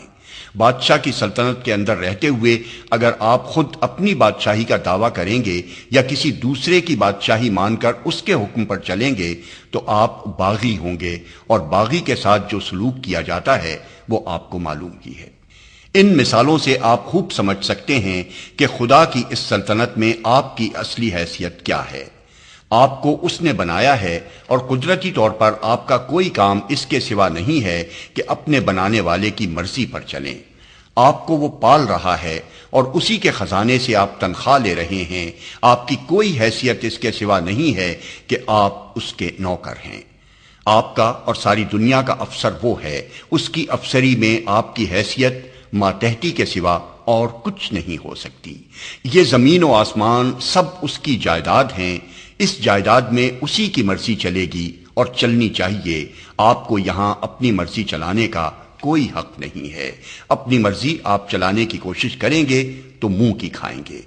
بادشاہ کی سلطنت کے اندر رہتے ہوئے اگر آپ خود اپنی بادشاہی کا دعویٰ کریں گے یا کسی دوسرے کی بادشاہی مان کر اس کے حکم پر چلیں گے تو آپ باغی ہوں گے، اور باغی کے ساتھ جو سلوک کیا جاتا ہے وہ آپ کو معلوم ہی ہے۔ ان مثالوں سے آپ خوب سمجھ سکتے ہیں کہ خدا کی اس سلطنت میں آپ کی اصلی حیثیت کیا ہے۔ آپ کو اس نے بنایا ہے اور قدرتی طور پر آپ کا کوئی کام اس کے سوا نہیں ہے کہ اپنے بنانے والے کی مرضی پر چلیں۔ آپ کو وہ پال رہا ہے اور اسی کے خزانے سے آپ تنخواہ لے رہے ہیں۔ آپ کی کوئی حیثیت اس کے سوا نہیں ہے کہ آپ اس کے نوکر ہیں۔ آپ کا اور ساری دنیا کا افسر وہ ہے، اس کی افسری میں آپ کی حیثیت ماتحتی کے سوا اور کچھ نہیں ہو سکتی۔ یہ زمین و آسمان سب اس کی جائیداد ہیں، اس جائیداد میں اسی کی مرضی چلے گی اور چلنی چاہیے۔ آپ کو یہاں اپنی مرضی چلانے کا کوئی حق نہیں ہے۔ اپنی مرضی آپ چلانے کی کوشش کریں گے تو منہ کی کھائیں گے۔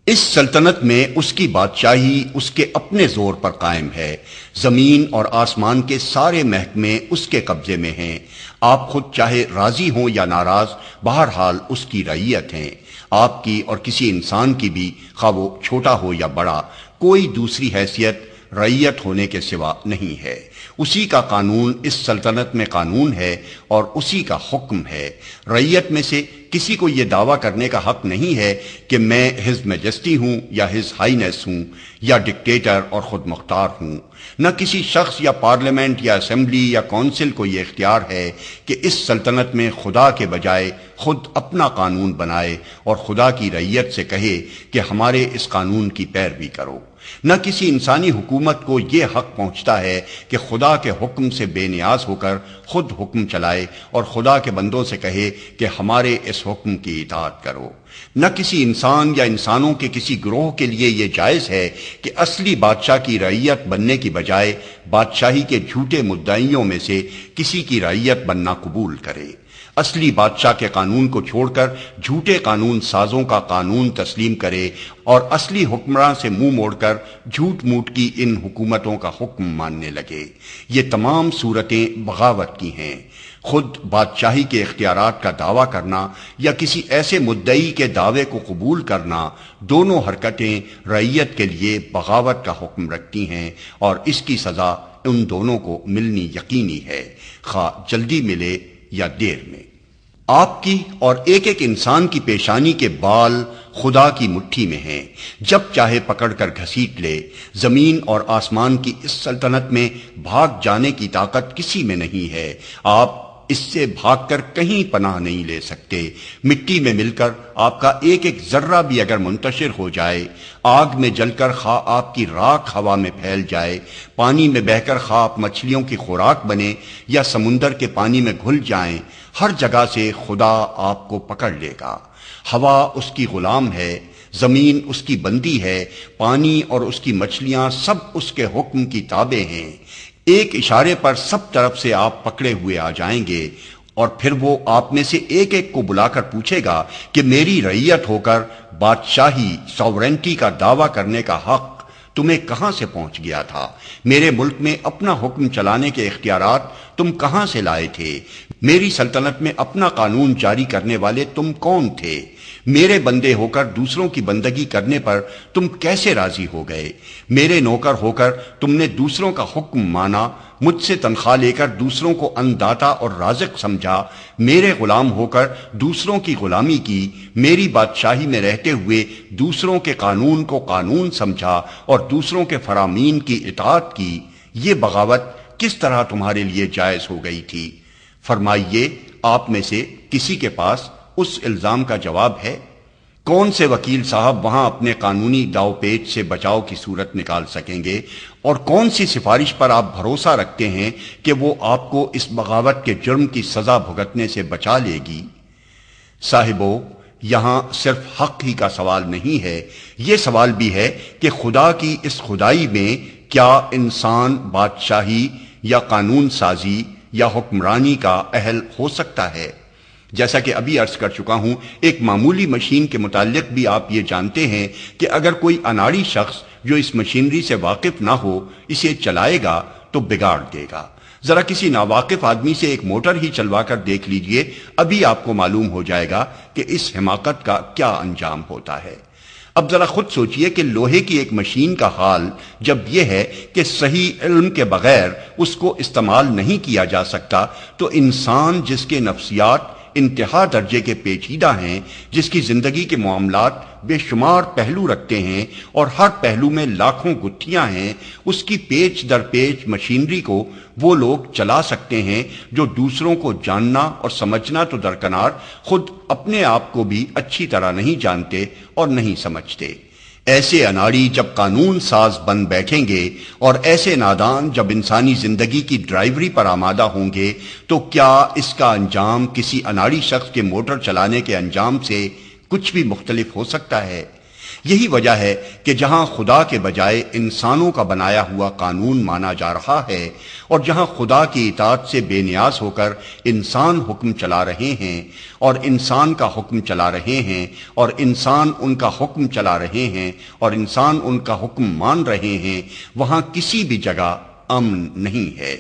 اس سلطنت میں اس کی بادشاہی اس کے اپنے زور پر قائم ہے۔ زمین اور آسمان کے سارے محکمے اس کے قبضے میں ہیں۔ آپ خود چاہے راضی ہوں یا ناراض، بہرحال اس کی رعیت ہیں۔ آپ کی اور کسی انسان کی بھی، خواہ وہ چھوٹا ہو یا بڑا، کوئی دوسری حیثیت رعیت ہونے کے سوا نہیں ہے۔ اسی کا قانون اس سلطنت میں قانون ہے اور اسی کا حکم ہے۔ رعیت میں سے کسی کو یہ دعویٰ کرنے کا حق نہیں ہے کہ میں ہز میجسٹی ہوں یا ہز ہائینس ہوں یا ڈکٹیٹر اور خود مختار ہوں۔ نہ کسی شخص یا پارلیمنٹ یا اسمبلی یا کونسل کو یہ اختیار ہے کہ اس سلطنت میں خدا کے بجائے خود اپنا قانون بنائے اور خدا کی رعیت سے کہے کہ ہمارے اس قانون کی پیروی کرو۔ نہ کسی انسانی حکومت کو یہ حق پہنچتا ہے کہ خدا کے حکم سے بے نیاز ہو کر خود حکم چلائے اور خدا کے بندوں سے کہے کہ ہمارے اس حکم کی اطاعت کرو۔ نہ کسی انسان یا انسانوں کے کسی گروہ کے لیے یہ جائز ہے کہ اصلی بادشاہ کی رعیت بننے کی بجائے بادشاہی کے جھوٹے مدعیوں میں سے کسی کی رعیت بننا قبول کرے۔ اصلی بادشاہ کے قانون کو چھوڑ کر جھوٹے قانون سازوں کا قانون تسلیم کرے اور اصلی حکمراں سے منہ موڑ کر جھوٹ موٹ کی ان حکومتوں کا حکم ماننے لگے۔ یہ تمام صورتیں بغاوت کی ہیں۔ خود بادشاہی کے اختیارات کا دعویٰ کرنا یا کسی ایسے مدعی کے دعوے کو قبول کرنا، دونوں حرکتیں رعیت کے لیے بغاوت کا حکم رکھتی ہیں اور اس کی سزا ان دونوں کو ملنی یقینی ہے، خواہ جلدی ملے یا دیر میں۔ آپ کی اور ایک ایک انسان کی پیشانی کے بال خدا کی مٹھی میں ہیں، جب چاہے پکڑ کر گھسیٹ لے۔ زمین اور آسمان کی اس سلطنت میں بھاگ جانے کی طاقت کسی میں نہیں ہے، آپ اس سے بھاگ کر کہیں پناہ نہیں لے سکتے۔ مٹی میں مل کر آپ کا ایک ایک ذرہ بھی اگر منتشر ہو جائے، آگ میں جل کر خواہ آپ کی راکھ ہوا میں پھیل جائے، پانی میں بہہ کر خواہ آپ مچھلیوں کی خوراک بنے یا سمندر کے پانی میں گھل جائیں، ہر جگہ سے خدا آپ کو پکڑ لے گا۔ ہوا اس کی غلام ہے، زمین اس کی بندی ہے، پانی اور اس کی مچھلیاں سب اس کے حکم کی تابع ہیں۔ ایک اشارے پر سب طرف سے آپ پکڑے ہوئے آ جائیں گے، اور پھر وہ آپ میں سے ایک ایک کو بلا کر پوچھے گا کہ میری رعیت ہو کر بادشاہی ساورینٹی کا دعویٰ کرنے کا حق تمہیں کہاں سے پہنچ گیا تھا؟ میرے ملک میں اپنا حکم چلانے کے اختیارات تم کہاں سے لائے تھے؟ میری سلطنت میں اپنا قانون جاری کرنے والے تم کون تھے؟ میرے بندے ہو کر دوسروں کی بندگی کرنے پر تم کیسے راضی ہو گئے؟ میرے نوکر ہو کر تم نے دوسروں کا حکم مانا، مجھ سے تنخواہ لے کر دوسروں کو انداتا اور رازق سمجھا، میرے غلام ہو کر دوسروں کی غلامی کی، میری بادشاہی میں رہتے ہوئے دوسروں کے قانون کو قانون سمجھا اور دوسروں کے فرامین کی اطاعت کی۔ یہ بغاوت کس طرح تمہارے لیے جائز ہو گئی تھی؟ فرمائیے، آپ میں سے کسی کے پاس اس الزام کا جواب ہے؟ کون سے وکیل صاحب وہاں اپنے قانونی داؤ پیچ سے بچاؤ کی صورت نکال سکیں گے؟ اور کون سی سفارش پر آپ بھروسہ رکھتے ہیں کہ وہ آپ کو اس بغاوت کے جرم کی سزا بھگتنے سے بچا لے گی؟ صاحبو، یہاں صرف حق ہی کا سوال نہیں ہے، یہ سوال بھی ہے کہ خدا کی اس خدائی میں کیا انسان بادشاہی یا قانون سازی یا حکمرانی کا اہل ہو سکتا ہے؟ جیسا کہ ابھی عرض کر چکا ہوں، ایک معمولی مشین کے متعلق بھی آپ یہ جانتے ہیں کہ اگر کوئی اناڑی شخص جو اس مشینری سے واقف نہ ہو اسے چلائے گا تو بگاڑ دے گا۔ ذرا کسی ناواقف آدمی سے ایک موٹر ہی چلوا کر دیکھ لیجئے، ابھی آپ کو معلوم ہو جائے گا کہ اس حماقت کا کیا انجام ہوتا ہے۔ اب ذرا خود سوچئے کہ لوہے کی ایک مشین کا حال جب یہ ہے کہ صحیح علم کے بغیر اس کو استعمال نہیں کیا جا سکتا، تو انسان جس کے نفسیات انتہا درجے کے پیچیدہ ہیں، جس کی زندگی کے معاملات بے شمار پہلو رکھتے ہیں اور ہر پہلو میں لاکھوں گتھیاں ہیں، اس کی پیچ در پیچ مشینری کو وہ لوگ چلا سکتے ہیں جو دوسروں کو جاننا اور سمجھنا تو درکنار، خود اپنے آپ کو بھی اچھی طرح نہیں جانتے اور نہیں سمجھتے۔ ایسے اناڑی جب قانون ساز بن بیٹھیں گے اور ایسے نادان جب انسانی زندگی کی ڈرائیوری پر آمادہ ہوں گے، تو کیا اس کا انجام کسی اناڑی شخص کے موٹر چلانے کے انجام سے کچھ بھی مختلف ہو سکتا ہے؟ یہی وجہ ہے کہ جہاں خدا کے بجائے انسانوں کا بنایا ہوا قانون مانا جا رہا ہے، اور جہاں خدا کی اطاعت سے بے نیاز ہو کر انسان حکم چلا رہے ہیں اور انسان کا حکم چلا رہے ہیں اور انسان ان کا حکم چلا رہے ہیں اور انسان ان کا حکم مان رہے ہیں، وہاں کسی بھی جگہ امن نہیں ہے،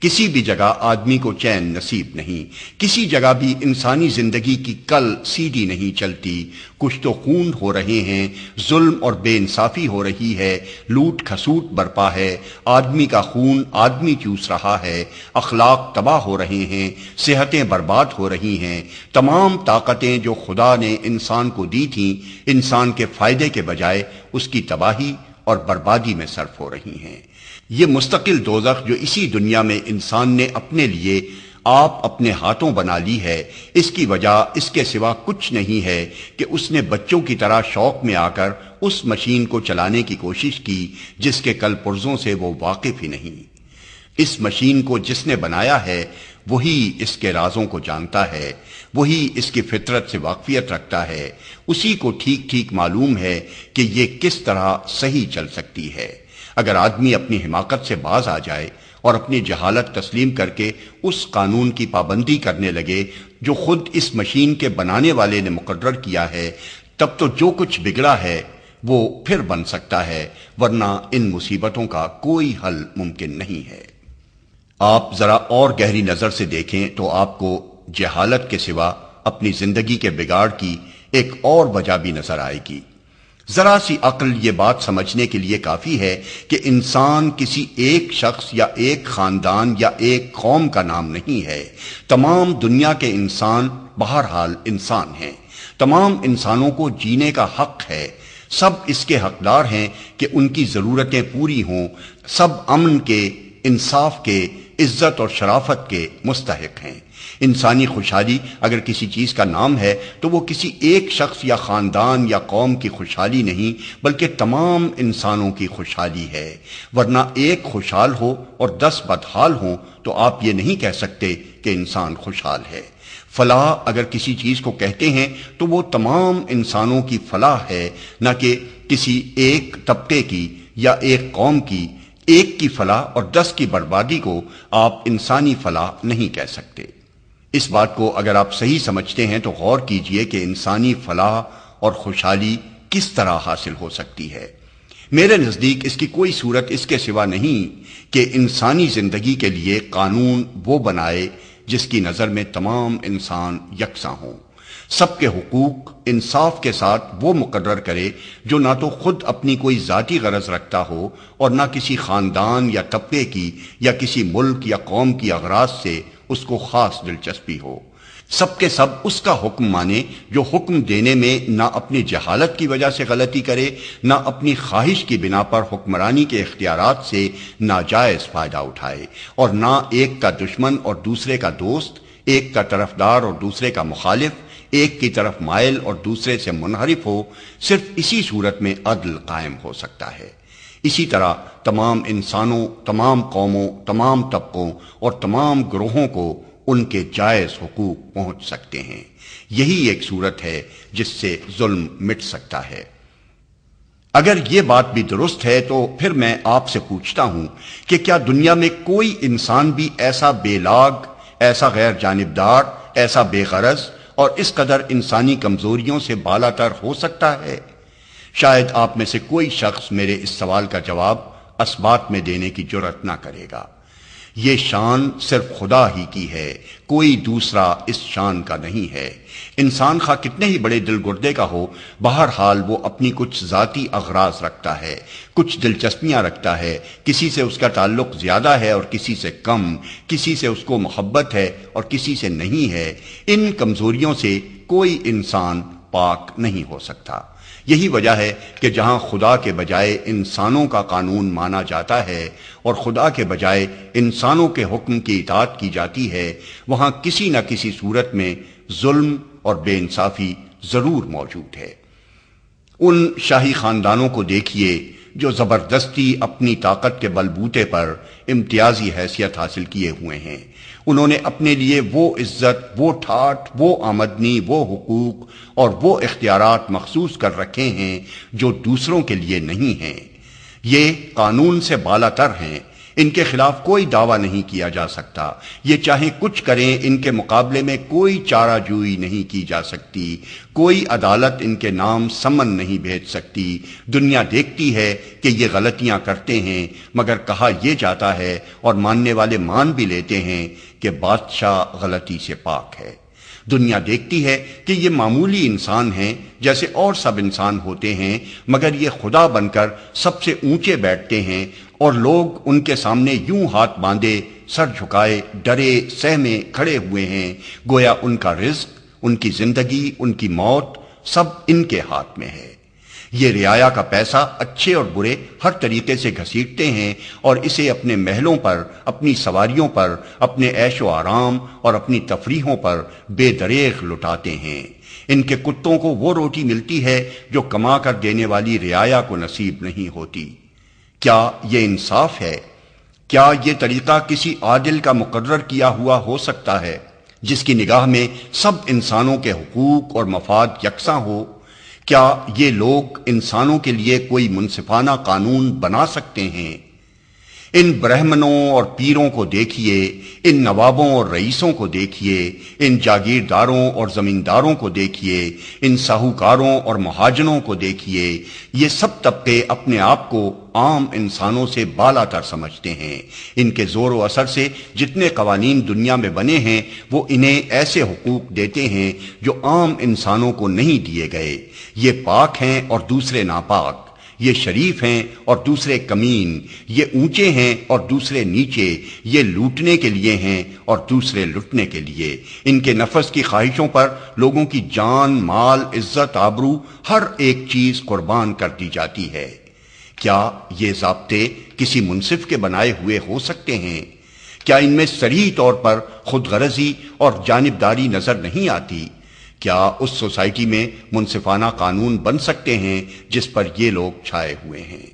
کسی بھی جگہ آدمی کو چین نصیب نہیں، کسی جگہ بھی انسانی زندگی کی کل سیدھی نہیں چلتی، کچھ تو خون ہو رہے ہیں، ظلم اور بے انصافی ہو رہی ہے، لوٹ کھسوٹ برپا ہے، آدمی کا خون آدمی چوس رہا ہے، اخلاق تباہ ہو رہے ہیں، صحتیں برباد ہو رہی ہیں، تمام طاقتیں جو خدا نے انسان کو دی تھیں انسان کے فائدے کے بجائے اس کی تباہی اور بربادی میں صرف ہو رہی ہیں۔ یہ مستقل دوزخ جو اسی دنیا میں انسان نے اپنے لیے آپ اپنے ہاتھوں بنا لی ہے، اس کی وجہ اس کے سوا کچھ نہیں ہے کہ اس نے بچوں کی طرح شوق میں آ کر اس مشین کو چلانے کی کوشش کی جس کے کل پرزوں سے وہ واقف ہی نہیں۔ اس مشین کو جس نے بنایا ہے وہی اس کے رازوں کو جانتا ہے، وہی اس کی فطرت سے واقفیت رکھتا ہے، اسی کو ٹھیک ٹھیک معلوم ہے کہ یہ کس طرح صحیح چل سکتی ہے۔ اگر آدمی اپنی حماقت سے باز آ جائے اور اپنی جہالت تسلیم کر کے اس قانون کی پابندی کرنے لگے جو خود اس مشین کے بنانے والے نے مقرر کیا ہے، تب تو جو کچھ بگڑا ہے وہ پھر بن سکتا ہے، ورنہ ان مصیبتوں کا کوئی حل ممکن نہیں ہے۔ آپ ذرا اور گہری نظر سے دیکھیں تو آپ کو جہالت کے سوا اپنی زندگی کے بگاڑ کی ایک اور وجہ بھی نظر آئے گی۔ ذرا سی عقل یہ بات سمجھنے کے لیے کافی ہے کہ انسان کسی ایک شخص یا ایک خاندان یا ایک قوم کا نام نہیں ہے، تمام دنیا کے انسان بہرحال انسان ہیں، تمام انسانوں کو جینے کا حق ہے، سب اس کے حقدار ہیں کہ ان کی ضرورتیں پوری ہوں، سب امن کے، انصاف کے، عزت اور شرافت کے مستحق ہیں۔ انسانی خوشحالی اگر کسی چیز کا نام ہے تو وہ کسی ایک شخص یا خاندان یا قوم کی خوشحالی نہیں بلکہ تمام انسانوں کی خوشحالی ہے، ورنہ ایک خوشحال ہو اور 10 بدحال ہوں تو آپ یہ نہیں کہہ سکتے کہ انسان خوشحال ہے۔ فلاح اگر کسی چیز کو کہتے ہیں تو وہ تمام انسانوں کی فلاح ہے، نہ کہ کسی ایک طبقے کی یا ایک قوم کی۔ ایک کی فلاح اور 10 کی بربادی کو آپ انسانی فلاح نہیں کہہ سکتے۔ اس بات کو اگر آپ صحیح سمجھتے ہیں تو غور کیجئے کہ انسانی فلاح اور خوشحالی کس طرح حاصل ہو سکتی ہے۔ میرے نزدیک اس کی کوئی صورت اس کے سوا نہیں کہ انسانی زندگی کے لیے قانون وہ بنائے جس کی نظر میں تمام انسان یکساں ہوں، سب کے حقوق انصاف کے ساتھ وہ مقرر کرے جو نہ تو خود اپنی کوئی ذاتی غرض رکھتا ہو اور نہ کسی خاندان یا طبقے کی یا کسی ملک یا قوم کی اغراض سے اس کو خاص دلچسپی ہو۔ سب کے سب اس کا حکم مانے جو حکم دینے میں نہ اپنی جہالت کی وجہ سے غلطی کرے، نہ اپنی خواہش کی بنا پر حکمرانی کے اختیارات سے ناجائز فائدہ اٹھائے، اور نہ ایک کا دشمن اور دوسرے کا دوست، ایک کا طرفدار اور دوسرے کا مخالف، ایک کی طرف مائل اور دوسرے سے منحرف ہو۔ صرف اسی صورت میں عدل قائم ہو سکتا ہے۔ اسی طرح تمام انسانوں، تمام قوموں، تمام طبقوں اور تمام گروہوں کو ان کے جائز حقوق پہنچ سکتے ہیں۔ یہی ایک صورت ہے جس سے ظلم مٹ سکتا ہے۔ اگر یہ بات بھی درست ہے تو پھر میں آپ سے پوچھتا ہوں کہ کیا دنیا میں کوئی انسان بھی ایسا بے لاگ، ایسا غیر جانبدار، ایسا بے غرض اور اس قدر انسانی کمزوریوں سے بالا تر ہو سکتا ہے؟ شاید آپ میں سے کوئی شخص میرے اس سوال کا جواب اثبات میں دینے کی جرأت نہ کرے گا۔ یہ شان صرف خدا ہی کی ہے، کوئی دوسرا اس شان کا نہیں ہے۔ انسان خواہ کتنے ہی بڑے دل گردے کا ہو، بہرحال وہ اپنی کچھ ذاتی اغراض رکھتا ہے، کچھ دلچسپیاں رکھتا ہے، کسی سے اس کا تعلق زیادہ ہے اور کسی سے کم، کسی سے اس کو محبت ہے اور کسی سے نہیں ہے۔ ان کمزوریوں سے کوئی انسان پاک نہیں ہو سکتا۔ یہی وجہ ہے کہ جہاں خدا کے بجائے انسانوں کا قانون مانا جاتا ہے اور خدا کے بجائے انسانوں کے حکم کی اطاعت کی جاتی ہے، وہاں کسی نہ کسی صورت میں ظلم اور بے انصافی ضرور موجود ہے۔ ان شاہی خاندانوں کو دیکھیے جو زبردستی اپنی طاقت کے بل بوتے پر امتیازی حیثیت حاصل کیے ہوئے ہیں۔ انہوں نے اپنے لیے وہ عزت، وہ ٹھاٹھ، وہ آمدنی، وہ حقوق اور وہ اختیارات مخصوص کر رکھے ہیں جو دوسروں کے لیے نہیں ہیں۔ یہ قانون سے بالا تر ہیں، ان کے خلاف کوئی دعویٰ نہیں کیا جا سکتا۔ یہ چاہے کچھ کریں، ان کے مقابلے میں کوئی چارہ جوئی نہیں کی جا سکتی، کوئی عدالت ان کے نام سمن نہیں بھیج سکتی۔ دنیا دیکھتی ہے کہ یہ غلطیاں کرتے ہیں، مگر کہا یہ جاتا ہے اور ماننے والے مان بھی لیتے ہیں کہ بادشاہ غلطی سے پاک ہے۔ دنیا دیکھتی ہے کہ یہ معمولی انسان ہیں جیسے اور سب انسان ہوتے ہیں، مگر یہ خدا بن کر سب سے اونچے بیٹھتے ہیں، اور لوگ ان کے سامنے یوں ہاتھ باندھے، سر جھکائے، ڈرے سہمے کھڑے ہوئے ہیں، گویا ان کا رزق، ان کی زندگی، ان کی موت سب ان کے ہاتھ میں ہے۔ یہ رعایا کا پیسہ اچھے اور برے ہر طریقے سے گھسیٹتے ہیں اور اسے اپنے محلوں پر، اپنی سواریوں پر، اپنے عیش و آرام اور اپنی تفریحوں پر بے دریغ لٹاتے ہیں۔ ان کے کتوں کو وہ روٹی ملتی ہے جو کما کر دینے والی رعایا کو نصیب نہیں ہوتی۔ کیا یہ انصاف ہے؟ کیا یہ طریقہ کسی عادل کا مقرر کیا ہوا ہو سکتا ہے جس کی نگاہ میں سب انسانوں کے حقوق اور مفاد یکساں ہو؟ کیا یہ لوگ انسانوں کے لیے کوئی منصفانہ قانون بنا سکتے ہیں؟ ان برہمنوں اور پیروں کو دیکھیے، ان نوابوں اور رئیسوں کو دیکھیے، ان جاگیرداروں اور زمینداروں کو دیکھیے، ان ساہوکاروں اور مہاجنوں کو دیکھیے۔ یہ سب طبقے اپنے آپ کو عام انسانوں سے بالا تر سمجھتے ہیں۔ ان کے زور و اثر سے جتنے قوانین دنیا میں بنے ہیں وہ انہیں ایسے حقوق دیتے ہیں جو عام انسانوں کو نہیں دیے گئے۔ یہ پاک ہیں اور دوسرے ناپاک، یہ شریف ہیں اور دوسرے کمین، یہ اونچے ہیں اور دوسرے نیچے، یہ لوٹنے کے لیے ہیں اور دوسرے لٹنے کے لیے۔ ان کے نفس کی خواہشوں پر لوگوں کی جان، مال، عزت، آبرو، ہر ایک چیز قربان کر دی جاتی ہے۔ کیا یہ ضابطے کسی منصف کے بنائے ہوئے ہو سکتے ہیں؟ کیا ان میں صریح طور پر خود غرضی اور جانبداری نظر نہیں آتی؟ کیا اس سوسائٹی میں منصفانہ قانون بن سکتے ہیں جس پر یہ لوگ چھائے ہوئے ہیں؟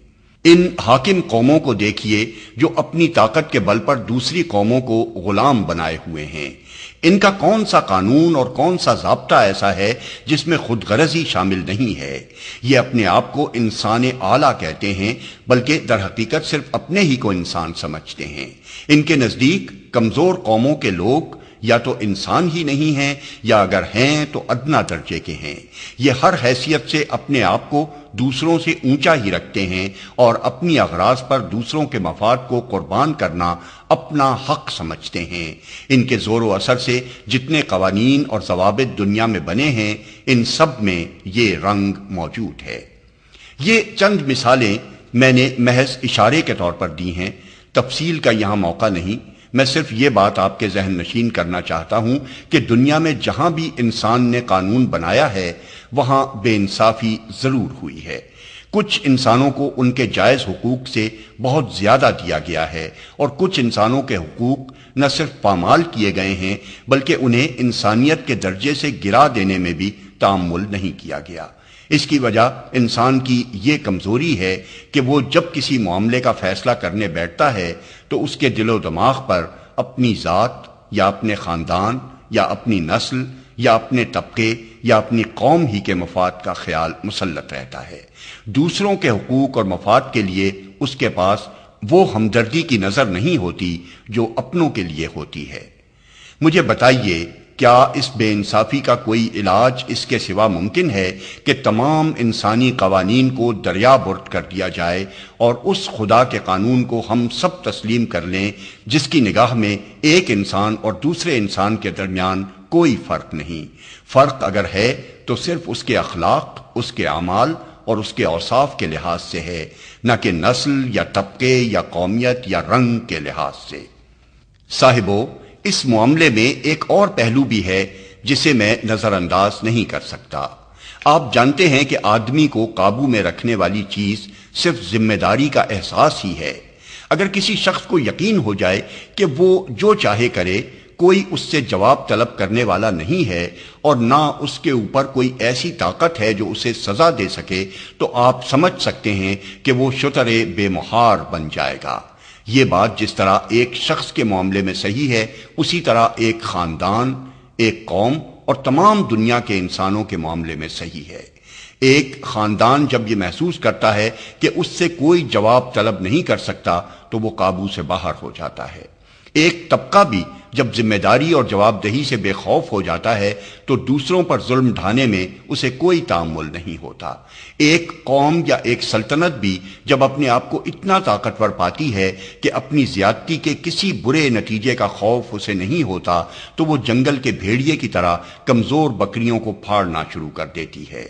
ان حاکم قوموں کو دیکھیے جو اپنی طاقت کے بل پر دوسری قوموں کو غلام بنائے ہوئے ہیں۔ ان کا کون سا قانون اور کون سا ضابطہ ایسا ہے جس میں خود غرضی شامل نہیں ہے؟ یہ اپنے آپ کو انسان اعلیٰ کہتے ہیں، بلکہ در حقیقت صرف اپنے ہی کو انسان سمجھتے ہیں۔ ان کے نزدیک کمزور قوموں کے لوگ یا تو انسان ہی نہیں ہیں، یا اگر ہیں تو ادنا درجے کے ہیں۔ یہ ہر حیثیت سے اپنے آپ کو دوسروں سے اونچا ہی رکھتے ہیں اور اپنی اغراض پر دوسروں کے مفاد کو قربان کرنا اپنا حق سمجھتے ہیں۔ ان کے زور و اثر سے جتنے قوانین اور ضوابط دنیا میں بنے ہیں، ان سب میں یہ رنگ موجود ہے۔ یہ چند مثالیں میں نے محض اشارے کے طور پر دی ہیں، تفصیل کا یہاں موقع نہیں۔ میں صرف یہ بات آپ کے ذہن نشین کرنا چاہتا ہوں کہ دنیا میں جہاں بھی انسان نے قانون بنایا ہے وہاں بے انصافی ضرور ہوئی ہے۔ کچھ انسانوں کو ان کے جائز حقوق سے بہت زیادہ دیا گیا ہے، اور کچھ انسانوں کے حقوق نہ صرف پامال کیے گئے ہیں بلکہ انہیں انسانیت کے درجے سے گرا دینے میں بھی تأمل نہیں کیا گیا۔ اس کی وجہ انسان کی یہ کمزوری ہے کہ وہ جب کسی معاملے کا فیصلہ کرنے بیٹھتا ہے تو اس کے دل و دماغ پر اپنی ذات یا اپنے خاندان یا اپنی نسل یا اپنے طبقے یا اپنی قوم ہی کے مفاد کا خیال مسلط رہتا ہے۔ دوسروں کے حقوق اور مفاد کے لیے اس کے پاس وہ ہمدردی کی نظر نہیں ہوتی جو اپنوں کے لیے ہوتی ہے۔ مجھے بتائیے، کیا اس بے انصافی کا کوئی علاج اس کے سوا ممکن ہے کہ تمام انسانی قوانین کو دریا برد کر دیا جائے اور اس خدا کے قانون کو ہم سب تسلیم کر لیں جس کی نگاہ میں ایک انسان اور دوسرے انسان کے درمیان کوئی فرق نہیں؟ فرق اگر ہے تو صرف اس کے اخلاق، اس کے اعمال اور اس کے اوصاف کے لحاظ سے ہے، نہ کہ نسل یا طبقے یا قومیت یا رنگ کے لحاظ سے۔ صاحبو، اس معاملے میں ایک اور پہلو بھی ہے جسے میں نظر انداز نہیں کر سکتا۔ آپ جانتے ہیں کہ آدمی کو قابو میں رکھنے والی چیز صرف ذمہ داری کا احساس ہی ہے۔ اگر کسی شخص کو یقین ہو جائے کہ وہ جو چاہے کرے، کوئی اس سے جواب طلب کرنے والا نہیں ہے اور نہ اس کے اوپر کوئی ایسی طاقت ہے جو اسے سزا دے سکے، تو آپ سمجھ سکتے ہیں کہ وہ شتر بے مہار بن جائے گا۔ یہ بات جس طرح ایک شخص کے معاملے میں صحیح ہے، اسی طرح ایک خاندان، ایک قوم اور تمام دنیا کے انسانوں کے معاملے میں صحیح ہے۔ ایک خاندان جب یہ محسوس کرتا ہے کہ اس سے کوئی جواب طلب نہیں کر سکتا تو وہ قابو سے باہر ہو جاتا ہے۔ ایک طبقہ بھی جب ذمہ داری اور جواب دہی سے بے خوف ہو جاتا ہے تو دوسروں پر ظلم ڈھانے میں اسے کوئی تأمل نہیں ہوتا۔ ایک قوم یا ایک سلطنت بھی جب اپنے آپ کو اتنا طاقتور پاتی ہے کہ اپنی زیادتی کے کسی برے نتیجے کا خوف اسے نہیں ہوتا تو وہ جنگل کے بھیڑیے کی طرح کمزور بکریوں کو پھاڑنا شروع کر دیتی ہے۔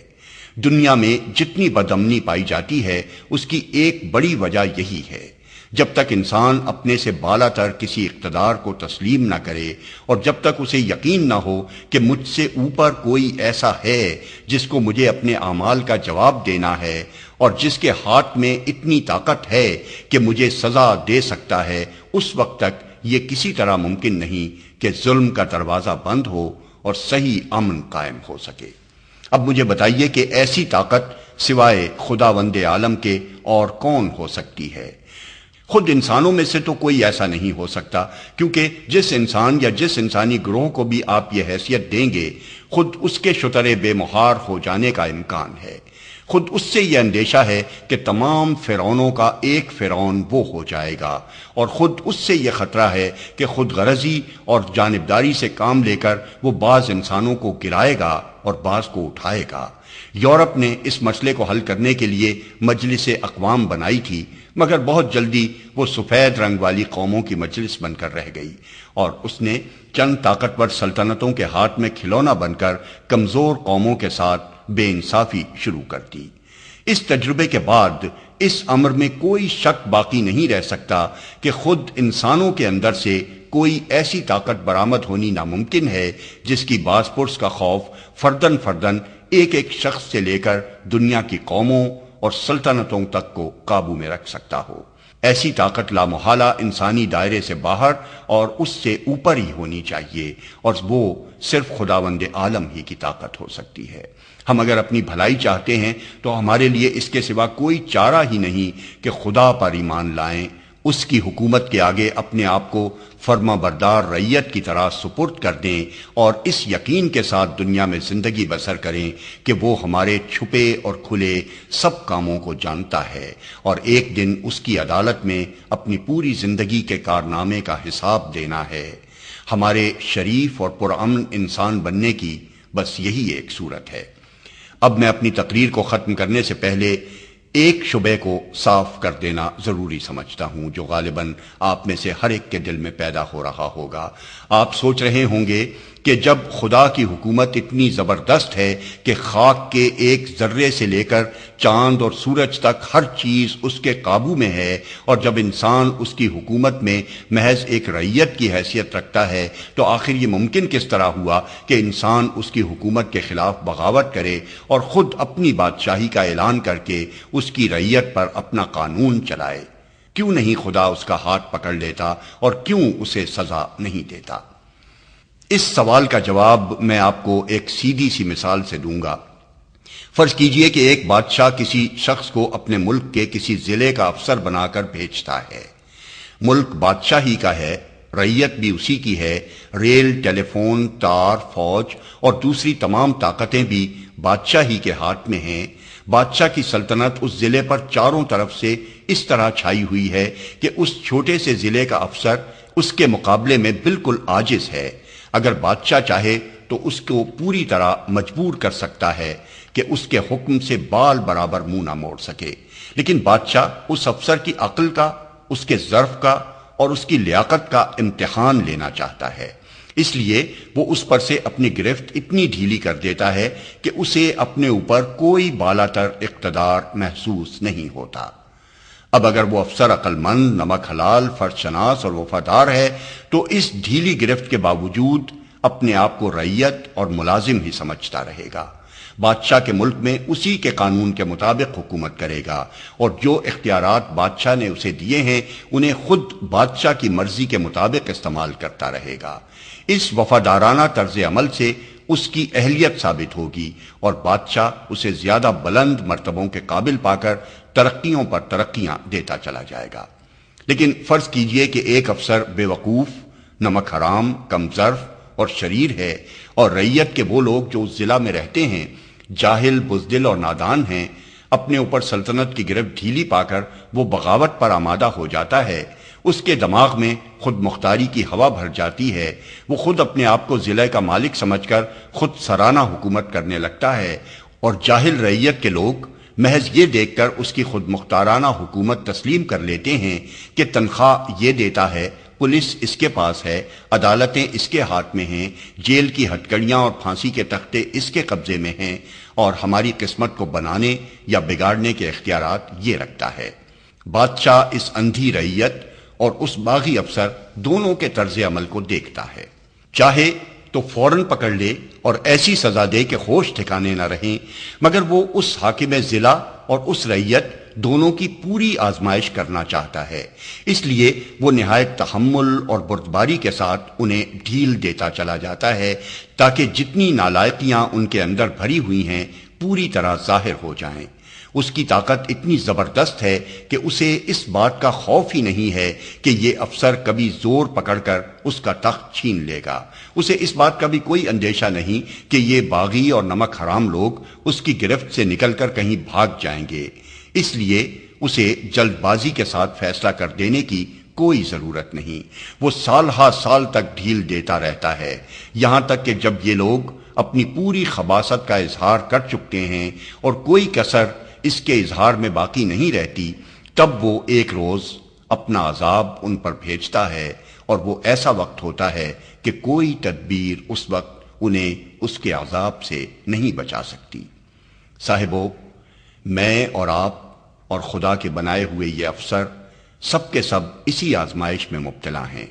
دنیا میں جتنی بدامنی پائی جاتی ہے اس کی ایک بڑی وجہ یہی ہے۔ جب تک انسان اپنے سے بالا تر کسی اقتدار کو تسلیم نہ کرے اور جب تک اسے یقین نہ ہو کہ مجھ سے اوپر کوئی ایسا ہے جس کو مجھے اپنے اعمال کا جواب دینا ہے اور جس کے ہاتھ میں اتنی طاقت ہے کہ مجھے سزا دے سکتا ہے، اس وقت تک یہ کسی طرح ممکن نہیں کہ ظلم کا دروازہ بند ہو اور صحیح امن قائم ہو سکے۔ اب مجھے بتائیے کہ ایسی طاقت سوائے خداوند عالم کے اور کون ہو سکتی ہے؟ خود انسانوں میں سے تو کوئی ایسا نہیں ہو سکتا، کیونکہ جس انسان یا جس انسانی گروہ کو بھی آپ یہ حیثیت دیں گے، خود اس کے شتر بے مہار ہو جانے کا امکان ہے۔ خود اس سے یہ اندیشہ ہے کہ تمام فرعونوں کا ایک فرعون وہ ہو جائے گا، اور خود اس سے یہ خطرہ ہے کہ خود غرضی اور جانبداری سے کام لے کر وہ بعض انسانوں کو گرائے گا اور بعض کو اٹھائے گا۔ یورپ نے اس مسئلے کو حل کرنے کے لیے مجلس اقوام بنائی تھی، مگر بہت جلدی وہ سفید رنگ والی قوموں کی مجلس بن کر رہ گئی، اور اس نے چند طاقتور سلطنتوں کے ہاتھ میں کھلونا بن کر کمزور قوموں کے ساتھ بے انصافی شروع کر دی۔ اس تجربے کے بعد اس امر میں کوئی شک باقی نہیں رہ سکتا کہ خود انسانوں کے اندر سے کوئی ایسی طاقت برآمد ہونی ناممکن ہے جس کی باز پرس کا خوف فردن فردن ایک ایک شخص سے لے کر دنیا کی قوموں اور سلطنتوں تک کو قابو میں رکھ سکتا ہو۔ ایسی طاقت لامحالہ انسانی دائرے سے باہر اور اس سے اوپر ہی ہونی چاہیے، اور وہ صرف خداوند عالم ہی کی طاقت ہو سکتی ہے۔ ہم اگر اپنی بھلائی چاہتے ہیں تو ہمارے لیے اس کے سوا کوئی چارہ ہی نہیں کہ خدا پر ایمان لائیں، اس کی حکومت کے آگے اپنے آپ کو فرما بردار رعیت کی طرح سپرد کر دیں، اور اس یقین کے ساتھ دنیا میں زندگی بسر کریں کہ وہ ہمارے چھپے اور کھلے سب کاموں کو جانتا ہے، اور ایک دن اس کی عدالت میں اپنی پوری زندگی کے کارنامے کا حساب دینا ہے۔ ہمارے شریف اور پرامن انسان بننے کی بس یہی ایک صورت ہے۔ اب میں اپنی تقریر کو ختم کرنے سے پہلے ایک شبے کو صاف کر دینا ضروری سمجھتا ہوں، جو غالباً آپ میں سے ہر ایک کے دل میں پیدا ہو رہا ہوگا۔ آپ سوچ رہے ہوں گے کہ جب خدا کی حکومت اتنی زبردست ہے کہ خاک کے ایک ذرے سے لے کر چاند اور سورج تک ہر چیز اس کے قابو میں ہے، اور جب انسان اس کی حکومت میں محض ایک رعیت کی حیثیت رکھتا ہے، تو آخر یہ ممکن کس طرح ہوا کہ انسان اس کی حکومت کے خلاف بغاوت کرے اور خود اپنی بادشاہی کا اعلان کر کے اس کی رعیت پر اپنا قانون چلائے؟ کیوں نہیں خدا اس کا ہاتھ پکڑ لیتا، اور کیوں اسے سزا نہیں دیتا؟ اس سوال کا جواب میں آپ کو ایک سیدھی سی مثال سے دوں گا۔ فرض کیجئے کہ ایک بادشاہ کسی شخص کو اپنے ملک کے کسی ضلع کا افسر بنا کر بھیجتا ہے۔ ملک بادشاہ ہی کا ہے، رعیت بھی اسی کی ہے، ریل، ٹیلی فون، تار، فوج اور دوسری تمام طاقتیں بھی بادشاہ ہی کے ہاتھ میں ہیں۔ بادشاہ کی سلطنت اس ضلع پر چاروں طرف سے اس طرح چھائی ہوئی ہے کہ اس چھوٹے سے ضلع کا افسر اس کے مقابلے میں بالکل عاجز ہے۔ اگر بادشاہ چاہے تو اس کو پوری طرح مجبور کر سکتا ہے کہ اس کے حکم سے بال برابر منہ نہ موڑ سکے، لیکن بادشاہ اس افسر کی عقل کا، اس کے ظرف کا اور اس کی لیاقت کا امتحان لینا چاہتا ہے۔ اس لیے وہ اس پر سے اپنی گرفت اتنی ڈھیلی کر دیتا ہے کہ اسے اپنے اوپر کوئی بالا تر اقتدار محسوس نہیں ہوتا۔ اب اگر وہ افسر عقل مند، نمک حلال، فرض شناس اور وفادار ہے تو اس ڈھیلی گرفت کے باوجود اپنے آپ کو رعیت اور ملازم ہی سمجھتا رہے گا۔ بادشاہ کے ملک میں اسی کے قانون کے مطابق حکومت کرے گا، اور جو اختیارات بادشاہ نے اسے دیے ہیں انہیں خود بادشاہ کی مرضی کے مطابق استعمال کرتا رہے گا۔ اس وفادارانہ طرز عمل سے اس کی اہلیت ثابت ہوگی، اور بادشاہ اسے زیادہ بلند مرتبوں کے قابل پا کر ترقیوں پر ترقیاں دیتا چلا جائے گا۔ لیکن فرض کیجئے کہ ایک افسر بے وقوف، نمک حرام، کم ظرف اور شریر ہے، اور رعیت کے وہ لوگ جو اس ضلع میں رہتے ہیں جاہل، بزدل اور نادان ہیں۔ اپنے اوپر سلطنت کی گرفت ڈھیلی پا کر وہ بغاوت پر آمادہ ہو جاتا ہے۔ اس کے دماغ میں خود مختاری کی ہوا بھر جاتی ہے، وہ خود اپنے آپ کو ضلع کا مالک سمجھ کر خود سرانہ حکومت کرنے لگتا ہے، اور جاہل رعیت کے لوگ محض یہ دیکھ کر اس کی خود مختارانہ حکومت تسلیم کر لیتے ہیں کہ تنخواہ یہ دیتا ہے، پولیس اس کے پاس ہے، عدالتیں اس کے ہاتھ میں ہیں، جیل کی ہتکڑیاں اور پھانسی کے تختے اس کے قبضے میں ہیں، اور ہماری قسمت کو بنانے یا بگاڑنے کے اختیارات یہ رکھتا ہے۔ بادشاہ اس اندھی رعیت اور اس باغی افسر دونوں کے طرز عمل کو دیکھتا ہے، چاہے تو فوراً پکڑ لے اور ایسی سزا دے کہ ہوش ٹھکانے نہ رہیں، مگر وہ اس حاکم ضلع اور اس رعیت دونوں کی پوری آزمائش کرنا چاہتا ہے۔ اس لیے وہ نہایت تحمل اور بردباری کے ساتھ انہیں ڈھیل دیتا چلا جاتا ہے، تاکہ جتنی نالائقیاں ان کے اندر بھری ہوئی ہیں پوری طرح ظاہر ہو جائیں۔ اس کی طاقت اتنی زبردست ہے کہ اسے اس بات کا خوف ہی نہیں ہے کہ یہ افسر کبھی زور پکڑ کر اس کا تخت چھین لے گا۔ اسے اس بات کا بھی کوئی اندیشہ نہیں کہ یہ باغی اور نمک حرام لوگ اس کی گرفت سے نکل کر کہیں بھاگ جائیں گے۔ اس لیے اسے جلد بازی کے ساتھ فیصلہ کر دینے کی کوئی ضرورت نہیں۔ وہ سال ہا سال تک ڈھیل دیتا رہتا ہے، یہاں تک کہ جب یہ لوگ اپنی پوری خباثت کا اظہار کر چکتے ہیں اور کوئی کسر اس کے اظہار میں باقی نہیں رہتی، تب وہ ایک روز اپنا عذاب ان پر بھیجتا ہے، اور وہ ایسا وقت ہوتا ہے کہ کوئی تدبیر اس وقت انہیں اس کے عذاب سے نہیں بچا سکتی۔ صاحبو، میں اور آپ اور خدا کے بنائے ہوئے یہ افسر سب کے سب اسی آزمائش میں مبتلا ہیں۔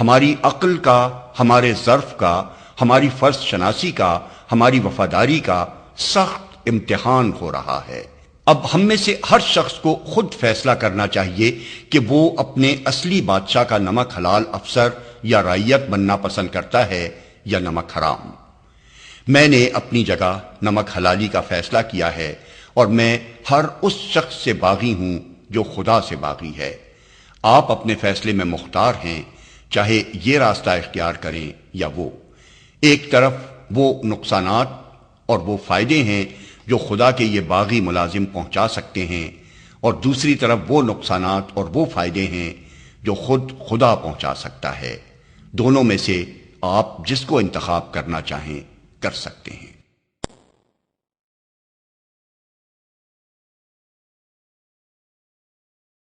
ہماری عقل کا، ہمارے ظرف کا، ہماری فرض شناسی کا، ہماری وفاداری کا سخت امتحان ہو رہا ہے۔ اب ہم میں سے ہر شخص کو خود فیصلہ کرنا چاہیے کہ وہ اپنے اصلی بادشاہ کا نمک حلال افسر یا رعیت بننا پسند کرتا ہے یا نمک حرام۔ میں نے اپنی جگہ نمک حلالی کا فیصلہ کیا ہے، اور میں ہر اس شخص سے باغی ہوں جو خدا سے باغی ہے۔ آپ اپنے فیصلے میں مختار ہیں، چاہے یہ راستہ اختیار کریں یا وہ۔ ایک طرف وہ نقصانات اور وہ فائدے ہیں جو خدا کے یہ باغی ملازم پہنچا سکتے ہیں، اور دوسری طرف وہ نقصانات اور وہ فائدے ہیں جو خود خدا پہنچا سکتا ہے۔ دونوں میں سے آپ جس کو انتخاب کرنا چاہیں کر سکتے ہیں۔